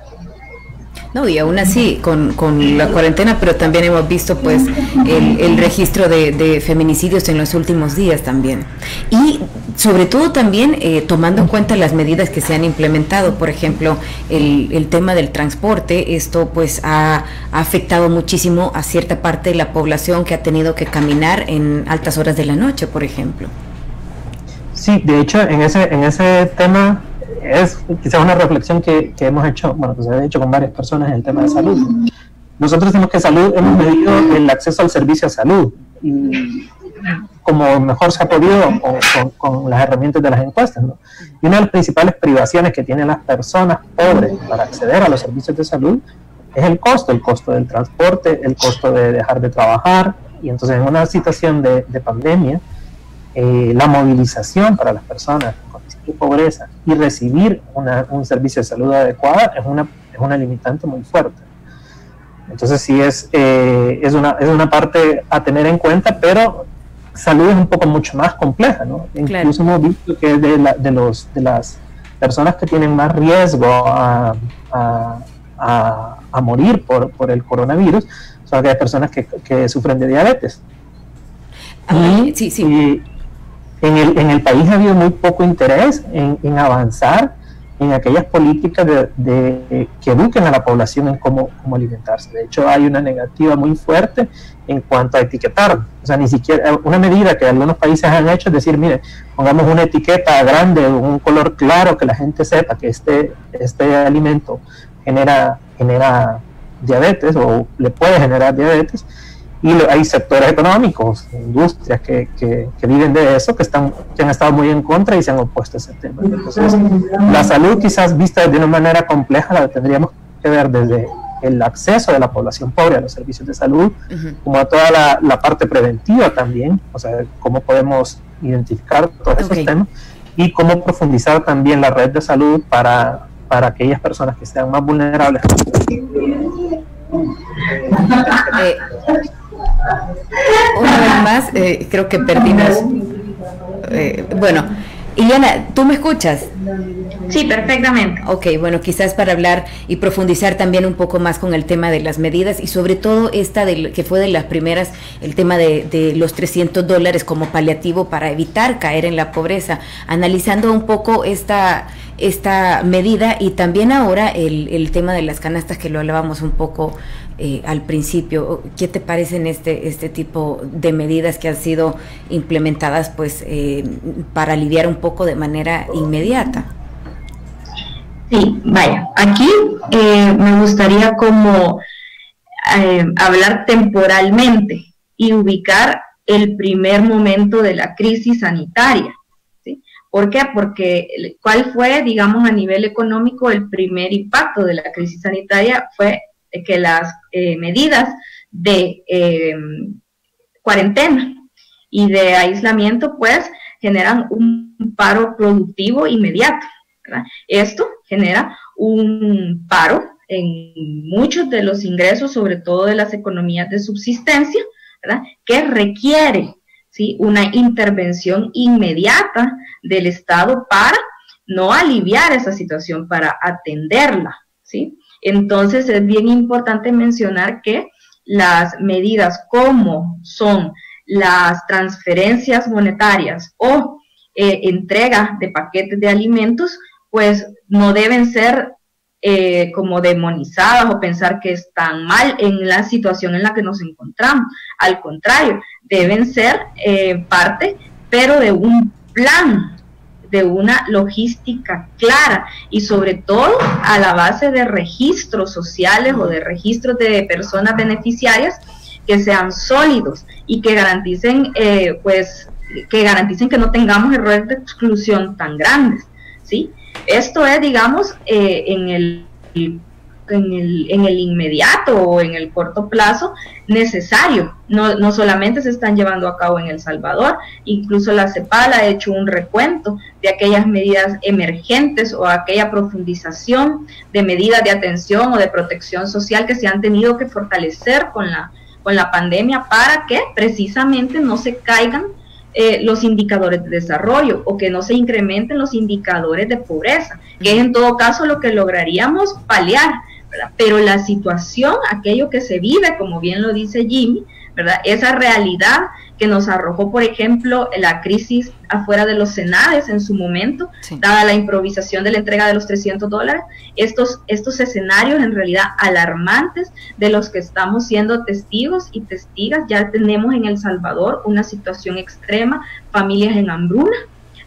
No, y aún así, con la cuarentena, pero también hemos visto pues el registro de feminicidios en los últimos días también. Y sobre todo también tomando en cuenta las medidas que se han implementado, por ejemplo, el tema del transporte, esto pues ha afectado muchísimo a cierta parte de la población que ha tenido que caminar en altas horas de la noche, por ejemplo. Sí, de hecho, en ese tema es quizás una reflexión que hemos hecho, bueno, que se ha hecho con varias personas en el tema de salud. Nosotros decimos que salud hemos medido el acceso al servicio de salud, y como mejor se ha podido con las herramientas de las encuestas, ¿no? Y una de las principales privaciones que tienen las personas pobres para acceder a los servicios de salud es el costo del transporte, el costo de dejar de trabajar, y entonces en una situación de pandemia, la movilización para las personas con pobreza y recibir un servicio de salud adecuado es una limitante muy fuerte. Entonces sí es una parte a tener en cuenta, pero salud es un poco mucho más compleja, ¿no? Claro. Incluso hemos visto que de las personas que tienen más riesgo a morir por el coronavirus son aquellas personas que sufren de diabetes. Sí. Y en el país ha habido muy poco interés en avanzar en aquellas políticas que eduquen a la población en cómo alimentarse. De hecho, hay una negativa muy fuerte en cuanto a etiquetar. O sea, ni siquiera una medida que algunos países han hecho es decir, mire, pongamos una etiqueta grande, un color claro, que la gente sepa que este alimento genera diabetes o le puede generar diabetes. Y hay sectores económicos, industrias que viven de eso, que han estado muy en contra y se han opuesto a ese tema. Entonces, la salud quizás vista de una manera compleja la tendríamos que ver desde el acceso de la población pobre a los servicios de salud, como a toda la parte preventiva también, o sea, cómo podemos identificar todos esos temas, y cómo profundizar también la red de salud para aquellas personas que sean más vulnerables. Una vez más, creo que perdimos. Bueno, Ileana, ¿tú me escuchas? Sí, perfectamente. Ok, bueno, quizás para hablar y profundizar también un poco más con el tema de las medidas, y sobre todo que fue de las primeras, el tema de los $300 como paliativo para evitar caer en la pobreza, analizando un poco esta medida, y también ahora el tema de las canastas, que lo hablábamos un poco al principio. ¿Qué te parecen este tipo de medidas que han sido implementadas pues para aliviar un poco de manera inmediata? Sí, vaya, aquí me gustaría como hablar temporalmente y ubicar el primer momento de la crisis sanitaria. ¿Por qué? Porque ¿cuál fue, digamos, a nivel económico el primer impacto de la crisis sanitaria? Fue que las medidas de cuarentena y de aislamiento, pues, generan un paro productivo inmediato, ¿verdad? Esto genera un paro en muchos de los ingresos, sobre todo de las economías de subsistencia, ¿verdad?, que requiere, ¿sí?, una intervención inmediata del Estado para no aliviar esa situación, para atenderla, ¿sí? Entonces es bien importante mencionar que las medidas como son las transferencias monetarias o entrega de paquetes de alimentos, pues no deben ser como demonizadas o pensar que están mal en la situación en la que nos encontramos. Al contrario, deben ser parte, pero de un plan, de una logística clara y sobre todo a la base de registros sociales o de registros de personas beneficiarias que sean sólidos y que garanticen que no tengamos errores de exclusión tan grandes, ¿sí? Esto es, digamos, en el inmediato o en el corto plazo necesario. No solamente se están llevando a cabo en El Salvador, incluso la CEPAL ha hecho un recuento de aquellas medidas emergentes o aquella profundización de medidas de atención o de protección social que se han tenido que fortalecer con la pandemia para que precisamente no se caigan los indicadores de desarrollo o que no se incrementen los indicadores de pobreza, que es en todo caso lo que lograríamos paliar, ¿verdad? Pero la situación, aquello que se vive, como bien lo dice Jimmy, ¿verdad? Esa realidad que nos arrojó, por ejemplo, la crisis afuera de los CENADES en su momento, sí, dada la improvisación de la entrega de los $300, estos escenarios en realidad alarmantes de los que estamos siendo testigos y testigas. Ya tenemos en El Salvador una situación extrema, familias en hambruna,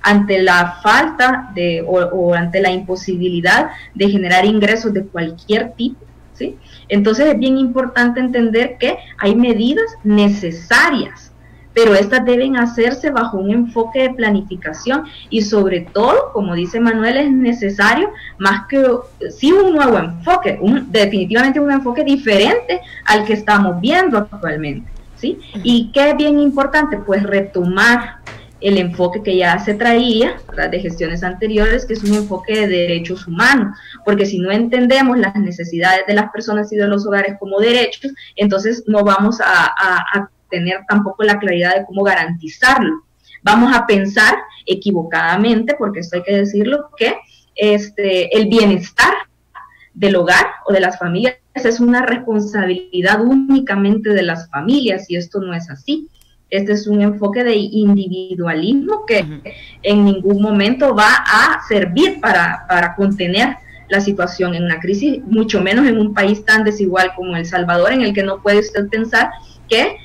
ante la falta de o ante la imposibilidad de generar ingresos de cualquier tipo, ¿sí? Entonces es bien importante entender que hay medidas necesarias, pero estas deben hacerse bajo un enfoque de planificación y sobre todo, como dice Manuel, es necesario más que sí un nuevo enfoque, definitivamente un enfoque diferente al que estamos viendo actualmente, ¿sí? Y qué es bien importante, pues retomar el enfoque que ya se traía, ¿verdad?, de gestiones anteriores, que es un enfoque de derechos humanos, porque si no entendemos las necesidades de las personas y de los hogares como derechos, entonces no vamos a tener tampoco la claridad de cómo garantizarlo. Vamos a pensar equivocadamente, porque esto hay que decirlo, que el bienestar del hogar o de las familias es una responsabilidad únicamente de las familias, y esto no es así. Este es un enfoque de individualismo que en ningún momento va a servir para contener la situación en una crisis, mucho menos en un país tan desigual como El Salvador, en el que no puede usted pensar que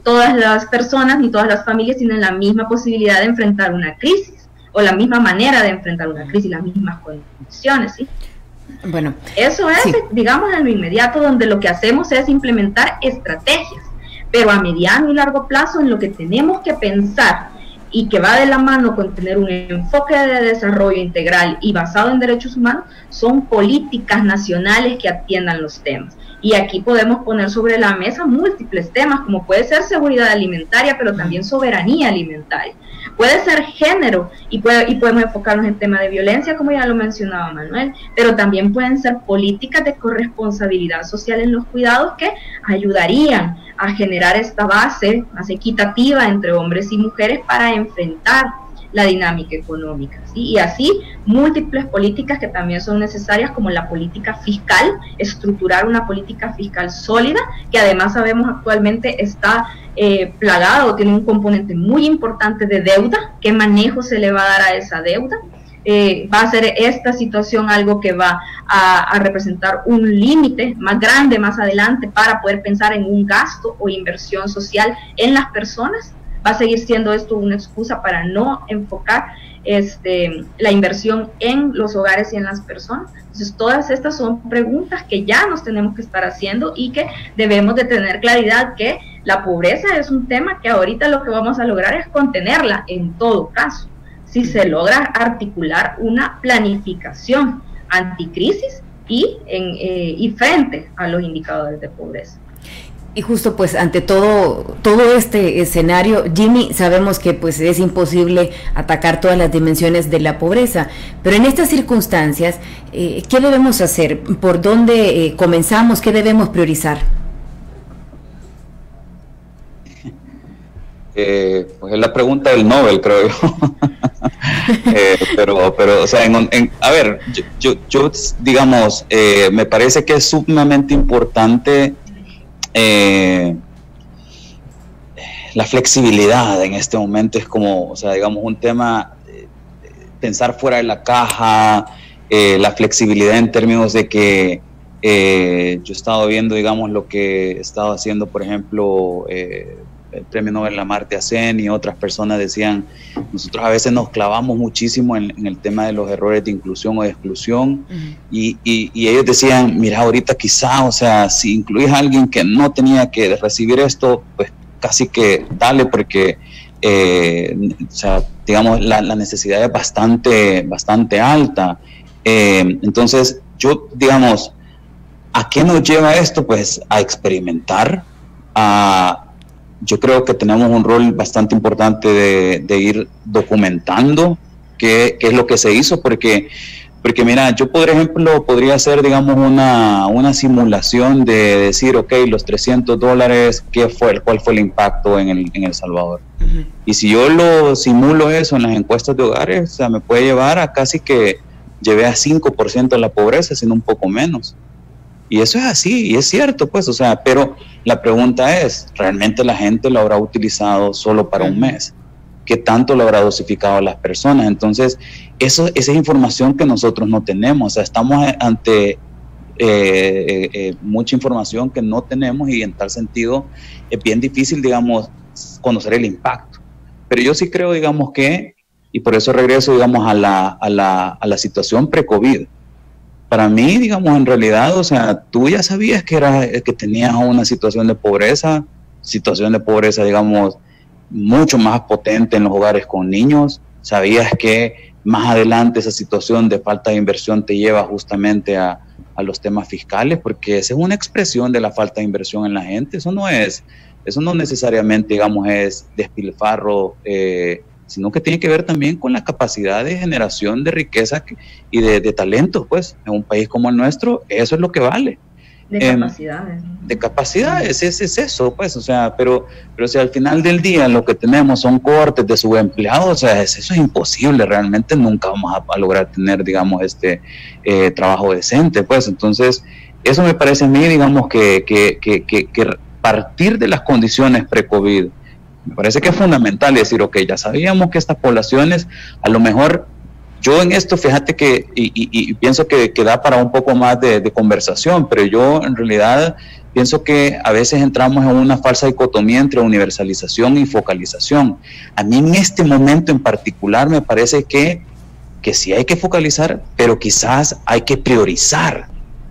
todas las personas ni todas las familias tienen la misma posibilidad de enfrentar una crisis o la misma manera de enfrentar una crisis, las mismas condiciones, ¿sí? Bueno, eso es, sí, digamos, en lo inmediato, donde lo que hacemos es implementar estrategias, pero a mediano y largo plazo en lo que tenemos que pensar y que va de la mano con tener un enfoque de desarrollo integral y basado en derechos humanos, son políticas nacionales que atiendan los temas. Y aquí podemos poner sobre la mesa múltiples temas, como puede ser seguridad alimentaria, pero también soberanía alimentaria. Puede ser género y podemos enfocarnos en temas de violencia, como ya lo mencionaba Manuel, pero también pueden ser políticas de corresponsabilidad social en los cuidados que ayudarían a generar esta base más equitativa entre hombres y mujeres para enfrentar la dinámica económica, ¿sí? Y así múltiples políticas que también son necesarias, como la política fiscal, estructurar una política fiscal sólida, que además sabemos actualmente está plagada o tiene un componente muy importante de deuda. ¿Qué manejo se le va a dar a esa deuda? Va a ser esta situación algo que va a representar un límite más grande más adelante para poder pensar en un gasto o inversión social en las personas. Va a seguir siendo esto una excusa para no enfocar la inversión en los hogares y en las personas. Entonces todas estas son preguntas que ya nos tenemos que estar haciendo y que debemos de tener claridad que la pobreza es un tema que ahorita lo que vamos a lograr es contenerla en todo caso, si se logra articular una planificación anticrisis y frente a los indicadores de pobreza. Y justo pues ante todo este escenario, Jimmy, sabemos que pues es imposible atacar todas las dimensiones de la pobreza, pero en estas circunstancias, ¿qué debemos hacer? ¿Por dónde comenzamos? ¿Qué debemos priorizar? Pues es la pregunta del Nobel, creo yo. pero, o sea, a ver, yo digamos, me parece que es sumamente importante la flexibilidad en este momento. Es como, o sea, digamos, un tema, pensar fuera de la caja, la flexibilidad en términos de que yo he estado viendo, digamos, lo que he estado haciendo, por ejemplo, el premio Nobel Amartya Sen y otras personas decían, nosotros a veces nos clavamos muchísimo en el tema de los errores de inclusión o de exclusión, y ellos decían, mira, ahorita quizá, o sea, si incluís a alguien que no tenía que recibir esto, pues casi que dale, porque o sea, digamos, la necesidad es bastante alta. Entonces, yo, digamos, ¿a qué nos lleva esto? Pues a experimentar. Yo creo que tenemos un rol bastante importante de ir documentando qué es lo que se hizo, porque mira, yo por ejemplo podría hacer, digamos, una simulación de decir, ok, los $300, ¿cuál fue el impacto en El Salvador? Y si yo lo simulo eso en las encuestas de hogares, o sea, me puede llevar a casi que llevé a 5% de la pobreza, sino un poco menos. Y eso es así, y es cierto, pues, o sea, pero la pregunta es, ¿realmente la gente lo habrá utilizado solo para un mes? ¿Qué tanto lo habrá dosificado a las personas? Entonces, esa es información que nosotros no tenemos. O sea, estamos ante mucha información que no tenemos, y en tal sentido es bien difícil, digamos, conocer el impacto. Pero yo sí creo, digamos, que, y por eso regreso, digamos, a la situación pre-COVID. Para mí, digamos, en realidad, o sea, tú ya sabías que tenías una situación de pobreza, digamos, mucho más potente en los hogares con niños. Sabías que más adelante esa situación de falta de inversión te lleva justamente a los temas fiscales, porque esa es una expresión de la falta de inversión en la gente. Eso no necesariamente, digamos, es despilfarro, sino que tiene que ver también con la capacidad de generación de riqueza y de talentos, pues, en un país como el nuestro. Eso es lo que vale. De capacidades, es eso, pues, o sea, pero si al final del día lo que tenemos son cohortes de subempleados, o sea, eso es imposible, realmente nunca vamos a lograr tener, digamos, trabajo decente, pues. Entonces, eso me parece a mí, digamos, que partir de las condiciones pre-COVID, me parece que es fundamental decir, ok, ya sabíamos que estas poblaciones, a lo mejor, yo en esto, fíjate que, y pienso que da para un poco más de conversación, pero yo en realidad pienso que a veces entramos en una falsa dicotomía entre universalización y focalización. A mí en este momento en particular me parece que sí hay que focalizar, pero quizás hay que priorizar,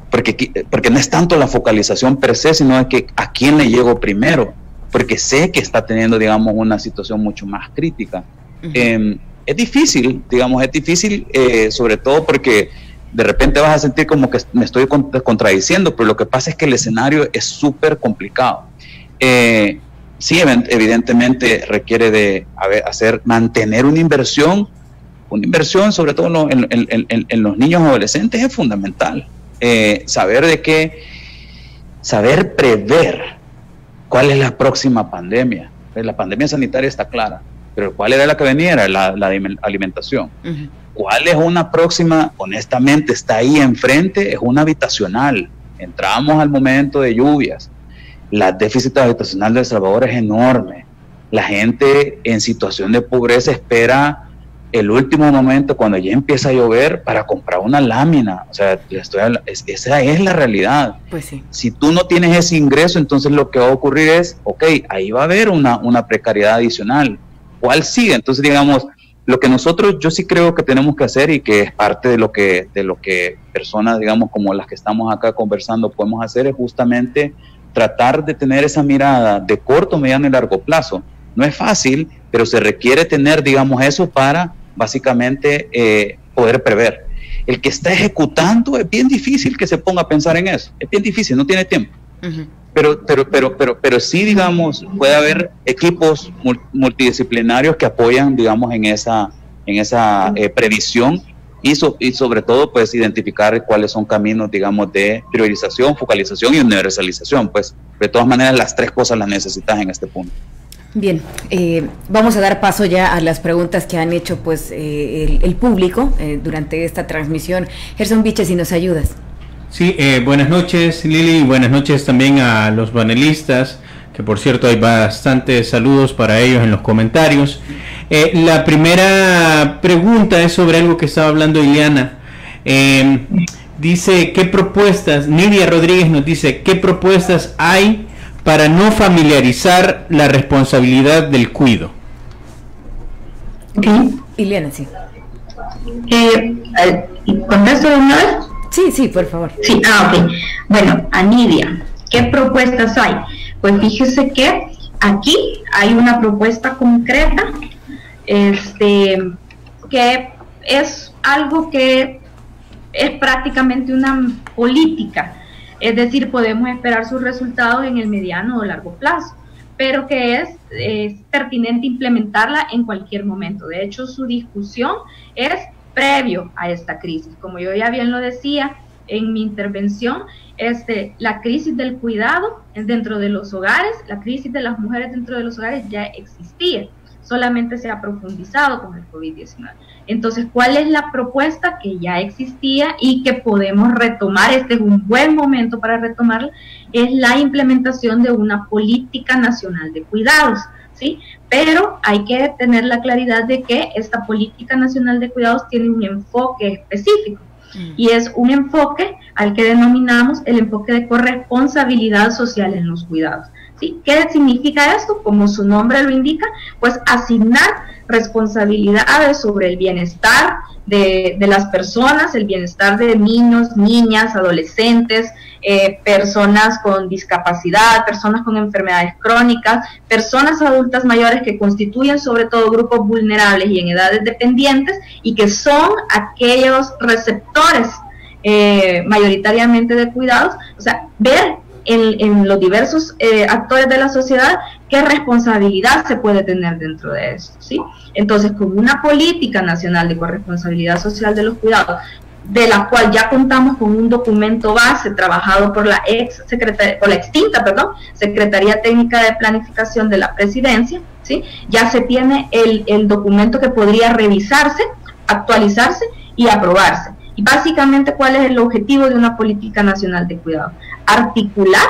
porque no es tanto la focalización per se, sino es que a quién le llego primero, porque sé que está teniendo, digamos, una situación mucho más crítica. Es difícil, digamos, sobre todo porque de repente vas a sentir como que me estoy contradiciendo, pero lo que pasa es que el escenario es súper complicado. Sí, evidentemente requiere de mantener una inversión, sobre todo en los niños y adolescentes, es fundamental. Saber prever cuál es la próxima pandemia. La pandemia sanitaria está clara, pero ¿cuál era la que venía? Era la alimentación. ¿Cuál es una próxima? Honestamente, está ahí enfrente, es una habitacional. Entramos al momento de lluvias. La déficit habitacional de El Salvador es enorme. La gente en situación de pobreza espera el último momento, cuando ya empieza a llover, para comprar una lámina. O sea, esa es la realidad. Pues sí. Si tú no tienes ese ingreso, entonces lo que va a ocurrir es, ok, ahí va a haber una precariedad adicional. ¿Cuál sigue? Entonces, digamos, lo que yo sí creo que tenemos que hacer, y que es parte de lo que personas, digamos, como las que estamos acá conversando podemos hacer, es justamente tratar de tener esa mirada de corto, mediano y largo plazo. No es fácil, pero se requiere tener, digamos, eso para básicamente poder prever. El que está ejecutando, es bien difícil que se ponga a pensar en eso. Es bien difícil, no tiene tiempo. Pero sí, digamos, puede haber equipos multidisciplinarios que apoyan, digamos, en esa previsión, y sobre todo, pues, identificar cuáles son caminos, digamos, de priorización, focalización y universalización. Pues, de todas maneras, las tres cosas las necesitas en este punto. Bien, vamos a dar paso ya a las preguntas que han hecho pues el público durante esta transmisión. Gerson Vilches, si nos ayudas. Sí, buenas noches, Lili, y buenas noches también a los panelistas, que por cierto hay bastantes saludos para ellos en los comentarios. La primera pregunta es sobre algo que estaba hablando Ileana. Dice, ¿qué propuestas? Nidia Rodríguez nos dice, ¿qué propuestas hay para no familiarizar la responsabilidad del cuido? Ileana, sí. ¿Contesto de una vez? Sí, por favor. Sí, ok. Bueno, a Nidia, ¿qué propuestas hay? Pues fíjese que aquí hay una propuesta concreta, que es algo que es prácticamente una política. Es decir, podemos esperar sus resultados en el mediano o largo plazo, pero que es pertinente implementarla en cualquier momento. De hecho, su discusión es previo a esta crisis. Como yo ya bien lo decía en mi intervención, la crisis del cuidado dentro de los hogares, la crisis de las mujeres dentro de los hogares ya existía, solamente se ha profundizado con el COVID-19. Entonces, ¿cuál es la propuesta que ya existía y que podemos retomar? Este es un buen momento para retomarla, es la implementación de una política nacional de cuidados, ¿sí? Pero hay que tener la claridad de que esta política nacional de cuidados tiene un enfoque específico, y es un enfoque al que denominamos el enfoque de corresponsabilidad social en los cuidados. ¿Sí? ¿Qué significa esto? Como su nombre lo indica, pues asignar responsabilidades sobre el bienestar de las personas, el bienestar de niños, niñas, adolescentes, personas con discapacidad, personas con enfermedades crónicas, personas adultas mayores que constituyen sobre todo grupos vulnerables y en edades dependientes y que son aquellos receptores mayoritariamente de cuidados. O sea, ver en los diversos actores de la sociedad qué responsabilidad se puede tener dentro de esto, ¿sí? Entonces, con una política nacional de corresponsabilidad social de los cuidados, de la cual ya contamos con un documento base trabajado por la extinta Secretaría Técnica de Planificación de la Presidencia, ¿sí? Ya se tiene el documento que podría revisarse, actualizarse y aprobarse. Y básicamente, ¿cuál es el objetivo de una política nacional de cuidado? Articular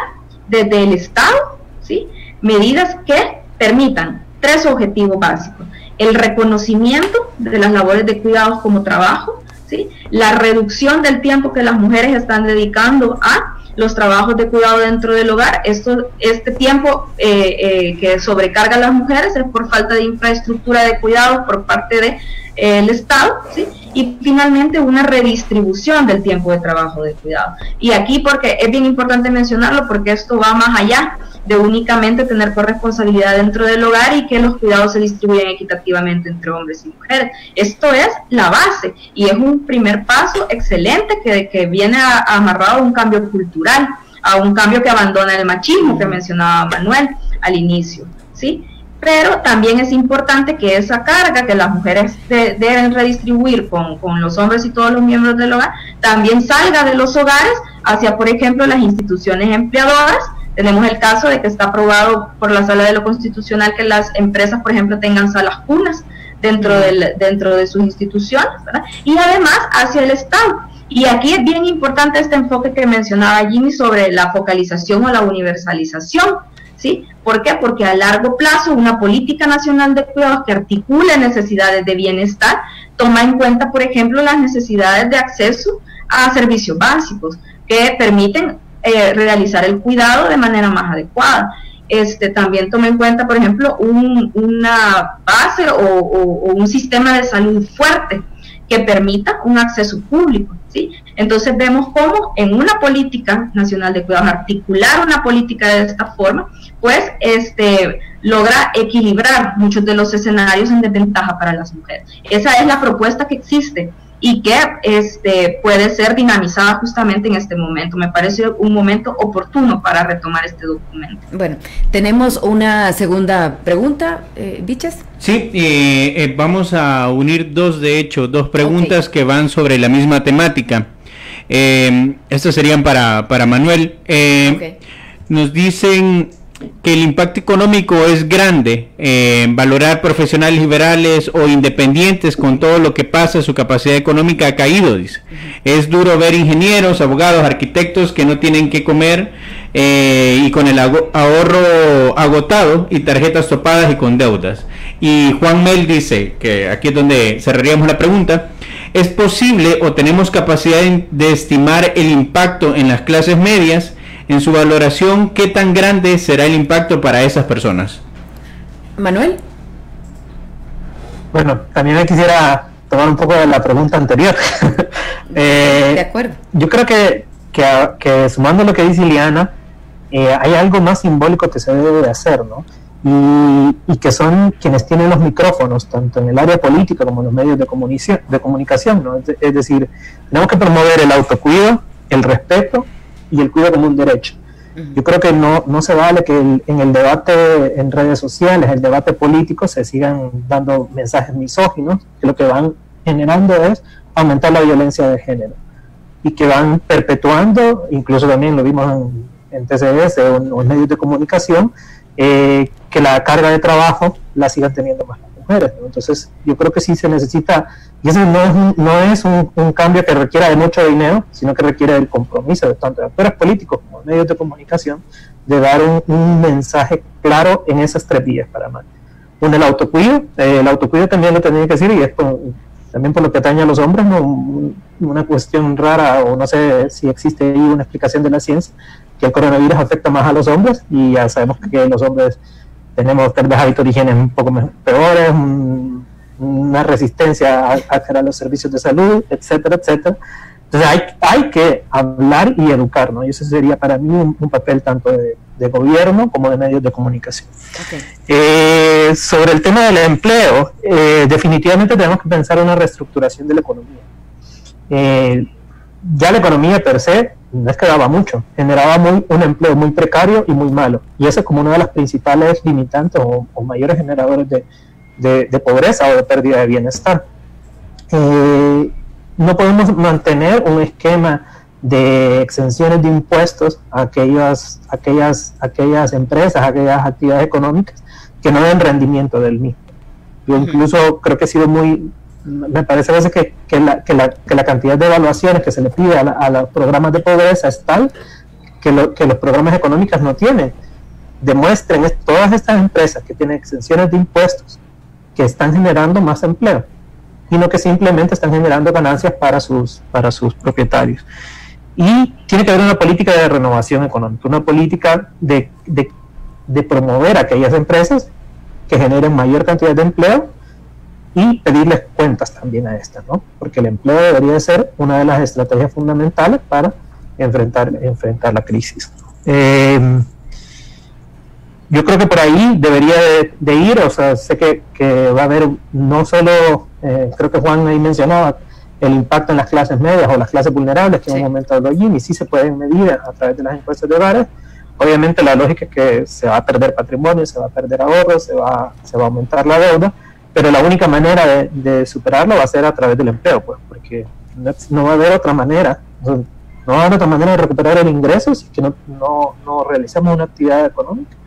desde el Estado, ¿sí?, medidas que permitan tres objetivos básicos: el reconocimiento de las labores de cuidados como trabajo, ¿sí?, la reducción del tiempo que las mujeres están dedicando a los trabajos de cuidado dentro del hogar. Este tiempo que sobrecarga a las mujeres es por falta de infraestructura de cuidado por parte del Estado, ¿sí? Y finalmente una redistribución del tiempo de trabajo de cuidado. Y aquí, porque es bien importante mencionarlo, porque esto va más allá de únicamente tener corresponsabilidad dentro del hogar y que los cuidados se distribuyan equitativamente entre hombres y mujeres. Esto es la base y es un primer paso excelente que viene amarrado a un cambio cultural, a un cambio que abandona el machismo que mencionaba Manuel al inicio, ¿sí? Pero también es importante que esa carga que las mujeres deben redistribuir con los hombres y todos los miembros del hogar también salga de los hogares hacia, por ejemplo, las instituciones empleadoras. Tenemos el caso de que está aprobado por la Sala de lo Constitucional que las empresas, por ejemplo, tengan salas cunas dentro de sus instituciones, ¿verdad? Y además hacia el Estado. Y aquí es bien importante este enfoque que mencionaba Jimmy sobre la focalización o la universalización, ¿sí? ¿Por qué? Porque a largo plazo una política nacional de cuidados que articule necesidades de bienestar toma en cuenta, por ejemplo, las necesidades de acceso a servicios básicos que permiten realizar el cuidado de manera más adecuada. También toma en cuenta, por ejemplo, una base o un sistema de salud fuerte que permita un acceso público, ¿sí? Entonces vemos cómo en una política nacional de cuidados, articular una política de esta forma, pues logra equilibrar muchos de los escenarios en desventaja para las mujeres. Esa es la propuesta que existe y que puede ser dinamizada justamente en este momento. Me parece un momento oportuno para retomar este documento. Bueno, tenemos una segunda pregunta, Vilches. Sí, vamos a unir dos preguntas que van sobre la misma temática. Estas serían para Manuel. Nos dicen, que el impacto económico es grande, valorar profesionales liberales o independientes con todo lo que pasa, su capacidad económica ha caído, dice. Es duro ver ingenieros, abogados, arquitectos que no tienen que comer y con el ahorro agotado y tarjetas topadas y con deudas. Y Juan Mel dice, que aquí es donde cerraríamos la pregunta, ¿es posible o tenemos capacidad de estimar el impacto en las clases medias? En su valoración, ¿qué tan grande será el impacto para esas personas? Manuel. Bueno, también me quisiera tomar un poco de la pregunta anterior. De acuerdo. Yo creo que sumando lo que dice Ileana, hay algo más simbólico que se debe de hacer, ¿no? Y que son quienes tienen los micrófonos, tanto en el área política como en los medios de comunicación, ¿no? Es decir, tenemos que promover el autocuidado, el respeto y el cuidado como un derecho. Yo creo que no se vale que en el debate en redes sociales, el debate político, se sigan dando mensajes misóginos, que lo que van generando es aumentar la violencia de género, y que van perpetuando, incluso también lo vimos en TCS o en medios de comunicación, que la carga de trabajo la sigan teniendo más las mujeres, ¿no? Entonces yo creo que sí se necesita, y eso no es un cambio que requiera de mucho dinero, sino que requiere del compromiso de tanto de actores políticos como de medios de comunicación, de dar un mensaje claro en esas 3 vías para más. Uno, el autocuido también lo tenía que decir, y es también por lo que atañe a los hombres, ¿no? Una cuestión rara, o no sé si existe ahí una explicación de la ciencia, que el coronavirus afecta más a los hombres, y ya sabemos que los hombres tenemos tal vez hábitos de higiene un poco peores, una resistencia a acceder a los servicios de salud, etcétera, etcétera. Entonces hay que hablar y educar, ¿no? Y ese sería para mí un papel tanto de gobierno como de medios de comunicación. Okay. Sobre el tema del empleo, definitivamente tenemos que pensar en una reestructuración de la economía. Ya la economía per se no es que daba mucho, generaba un empleo muy precario y muy malo, y esa es como una de las principales limitantes o mayores generadores de pobreza o de pérdida de bienestar. No podemos mantener un esquema de exenciones de impuestos a aquellas empresas, aquellas actividades económicas que no den rendimiento del mismo. Yo incluso creo que he sido me parece a veces que la cantidad de evaluaciones que se le pide a los programas de pobreza es tal que los programas económicos no tienen. Demuestren todas estas empresas que tienen exenciones de impuestos que están generando más empleo, y no que simplemente están generando ganancias para sus propietarios. Y tiene que haber una política de renovación económica, una política de promover a aquellas empresas que generen mayor cantidad de empleo, y pedirles cuentas también a estas, ¿no? Porque el empleo debería ser una de las estrategias fundamentales para enfrentar la crisis. Yo creo que por ahí debería de ir, o sea, sé que va a haber no solo, creo que Juan ahí mencionaba, el impacto en las clases medias o las clases vulnerables, que en un momento habló Jimmy, sí se pueden medir a través de las encuestas de hogares. Obviamente la lógica es que se va a perder patrimonio, se va a perder ahorros, se va a aumentar la deuda, pero la única manera de superarlo va a ser a través del empleo, pues, porque no va a haber otra manera, no va a haber otra manera de recuperar el ingreso si que no realizamos una actividad económica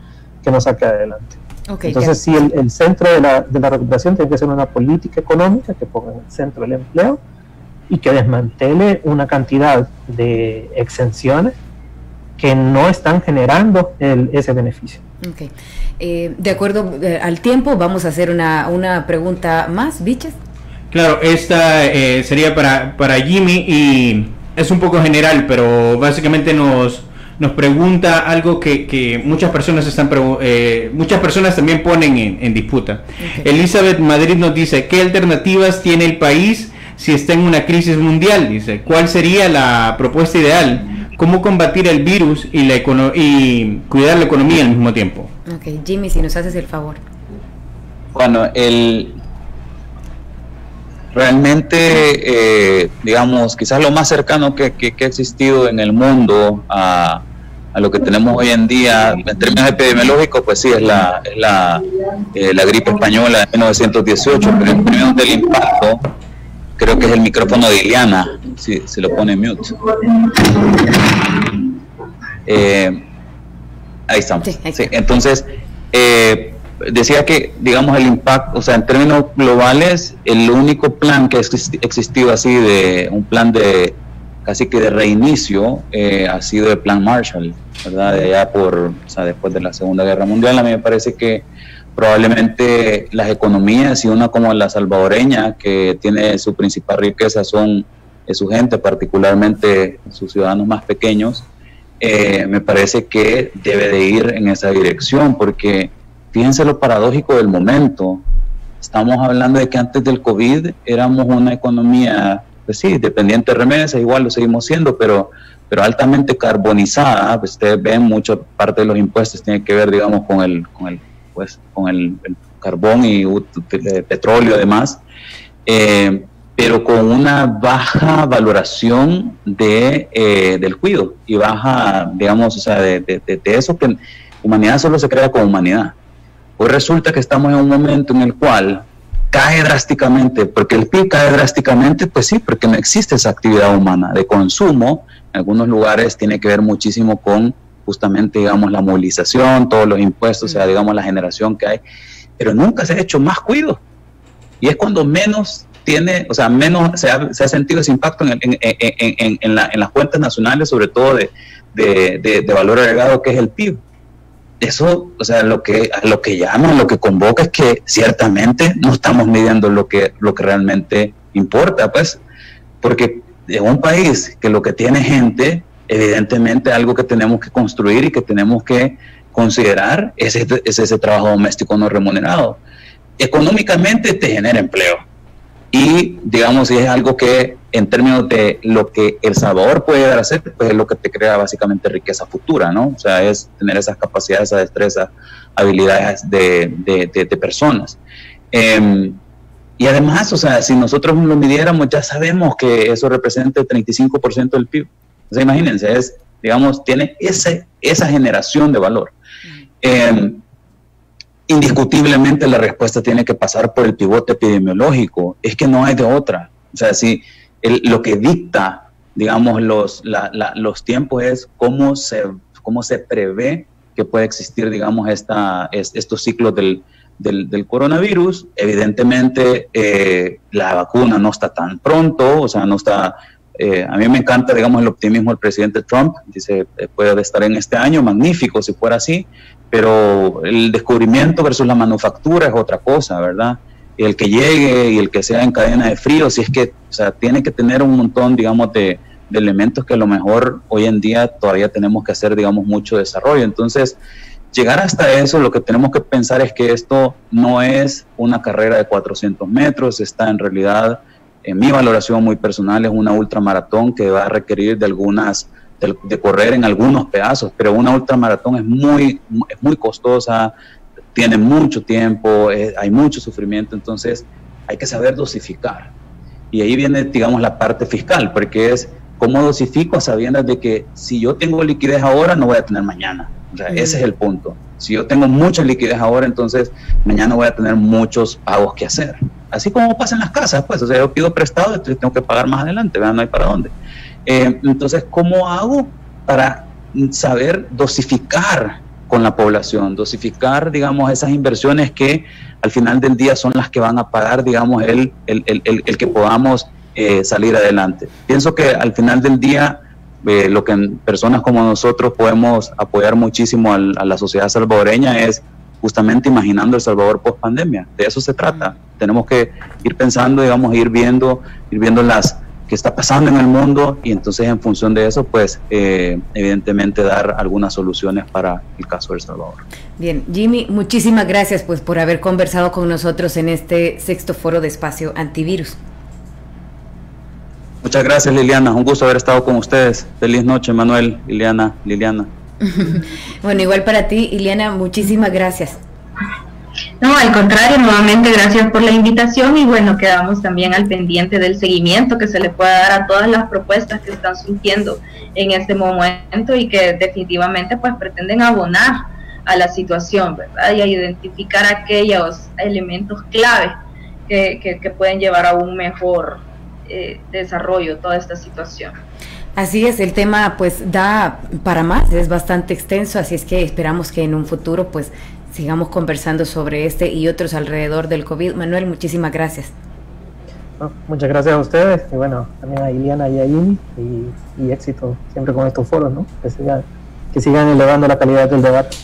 que nos saque adelante. Okay, entonces sí, el centro de la recuperación tiene que ser una política económica que ponga en el centro el empleo y que desmantele una cantidad de exenciones que no están generando ese beneficio. Okay. De acuerdo al tiempo, vamos a hacer una pregunta más, Viches. Claro, esta sería para Jimmy y es un poco general, pero básicamente nos pregunta algo que muchas personas muchas personas también ponen en disputa. Okay. Elizabeth Madrid nos dice, ¿qué alternativas tiene el país si está en una crisis mundial? Dice, ¿cuál sería la propuesta ideal? ¿Cómo combatir el virus y cuidar la economía al mismo tiempo? Ok, Jimmy, si nos haces el favor. Bueno, realmente, digamos, quizás lo más cercano que ha existido en el mundo a lo que tenemos hoy en día, en términos epidemiológicos, pues sí, es la gripe española de 1918, pero en términos del impacto, creo que es el micrófono de Ileana, si se lo pone mute. Ahí estamos. Sí, ahí sí. está. Entonces, decía que, digamos, el impacto, o sea, en términos globales, el único plan que ha existido así, de un plan de casi que de reinicio, ha sido el plan Marshall, ¿verdad? De allá o sea, después de la Segunda Guerra Mundial. A mí me parece que probablemente las economías, y una como la salvadoreña, que tiene su principal riqueza son su gente, particularmente sus ciudadanos más pequeños, me parece que debe de ir en esa dirección, porque fíjense lo paradójico del momento. Estamos hablando de que antes del COVID éramos una economía, pues sí, dependiente de remesas, igual lo seguimos siendo, pero altamente carbonizada. Pues ustedes ven, mucha parte de los impuestos tiene que ver, digamos, con el carbón y petróleo además, pero con una baja valoración del cuidado y baja, digamos, o sea, de eso que humanidad solo se crea con humanidad. Pues resulta que estamos en un momento en el cual cae drásticamente, porque el PIB cae drásticamente, pues sí, porque no existe esa actividad humana de consumo. En algunos lugares tiene que ver muchísimo con justamente, digamos, la movilización, todos los impuestos, o sea, digamos, la generación que hay, pero nunca se ha hecho más cuidado. Y es cuando menos tiene, o sea, menos se ha sentido ese impacto en las cuentas nacionales, sobre todo de valor agregado, que es el PIB. Eso, o sea, lo que llama, lo que convoca es que ciertamente no estamos midiendo lo que realmente importa, pues, porque en un país que lo que tiene gente, evidentemente algo que tenemos que construir y que tenemos que considerar es ese trabajo doméstico no remunerado. Económicamente te genera empleo, y digamos, si es algo que en términos de lo que El Salvador puede llegar a hacer, pues es lo que te crea básicamente riqueza futura, ¿no? O sea, es tener esas capacidades, esa destreza, habilidades de personas. Y además, o sea, si nosotros lo midiéramos, ya sabemos que eso representa el 35% del PIB. O sea, imagínense, digamos, tiene esa generación de valor. Indiscutiblemente la respuesta tiene que pasar por el pivote epidemiológico, es que no hay de otra. O sea, si lo que dicta, digamos, los tiempos es cómo se prevé que puede existir, digamos, estos ciclos del coronavirus. Evidentemente, la vacuna no está tan pronto, o sea, no está... a mí me encanta, digamos, el optimismo del presidente Trump. Dice, puede estar en este año, magnífico si fuera así, pero el descubrimiento versus la manufactura es otra cosa, ¿verdad? Y el que llegue y el que sea en cadena de frío, si es que, o sea, tiene que tener un montón, digamos, de elementos que a lo mejor hoy en día todavía tenemos que hacer, digamos, mucho desarrollo. Entonces, llegar hasta eso, lo que tenemos que pensar es que esto no es una carrera de 400 metros, está en realidad, en mi valoración muy personal, es una ultramaratón que va a requerir de correr en algunos pedazos, pero una ultramaratón es muy costosa, tiene mucho tiempo, hay mucho sufrimiento, entonces hay que saber dosificar. Y ahí viene, digamos, la parte fiscal, porque es cómo dosifico a sabiendas de que si yo tengo liquidez ahora, no voy a tener mañana. O sea, ese es el punto. Si yo tengo mucha liquidez ahora, entonces mañana voy a tener muchos pagos que hacer. Así como pasa en las casas, pues, o sea, yo pido prestado, entonces tengo que pagar más adelante, ¿verdad? No hay para dónde. Entonces, ¿cómo hago para saber dosificar con la población? Dosificar, digamos, esas inversiones que al final del día son las que van a pagar, digamos, el que podamos salir adelante. Pienso que al final del día, lo que personas como nosotros podemos apoyar muchísimo a la sociedad salvadoreña es justamente imaginando El Salvador post pandemia. De eso se trata. Tenemos que ir pensando, digamos, ir viendo las que está pasando en el mundo, y entonces en función de eso, pues evidentemente dar algunas soluciones para el caso de El Salvador. Bien, Jimmy, muchísimas gracias pues por haber conversado con nosotros en este 6º Foro de Espacio Antivirus. Muchas gracias, Liliana, un gusto haber estado con ustedes. Feliz noche, Manuel, Liliana. Bueno, igual para ti, Liliana, muchísimas gracias. No, al contrario, nuevamente gracias por la invitación, y bueno, quedamos también al pendiente del seguimiento que se le pueda dar a todas las propuestas que están surgiendo en este momento y que definitivamente pues pretenden abonar a la situación, ¿verdad? Y a identificar aquellos elementos clave que pueden llevar a un mejor desarrollo toda esta situación. Así es, el tema pues da para más, es bastante extenso, así es que esperamos que en un futuro pues sigamos conversando sobre este y otros alrededor del COVID. Manuel, muchísimas gracias. Muchas gracias a ustedes y bueno, también a Iliana y a Jimmy y éxito siempre con estos foros, ¿no? Que sigan elevando la calidad del debate.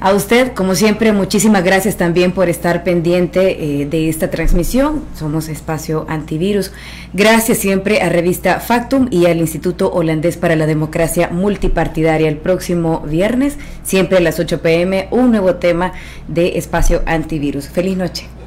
A usted, como siempre, muchísimas gracias también por estar pendiente de esta transmisión. Somos Espacio Antivirus. Gracias siempre a Revista Factum y al Instituto Holandés para la Democracia Multipartidaria. El próximo viernes, siempre a las 8 p.m., un nuevo tema de Espacio Antivirus. Feliz noche.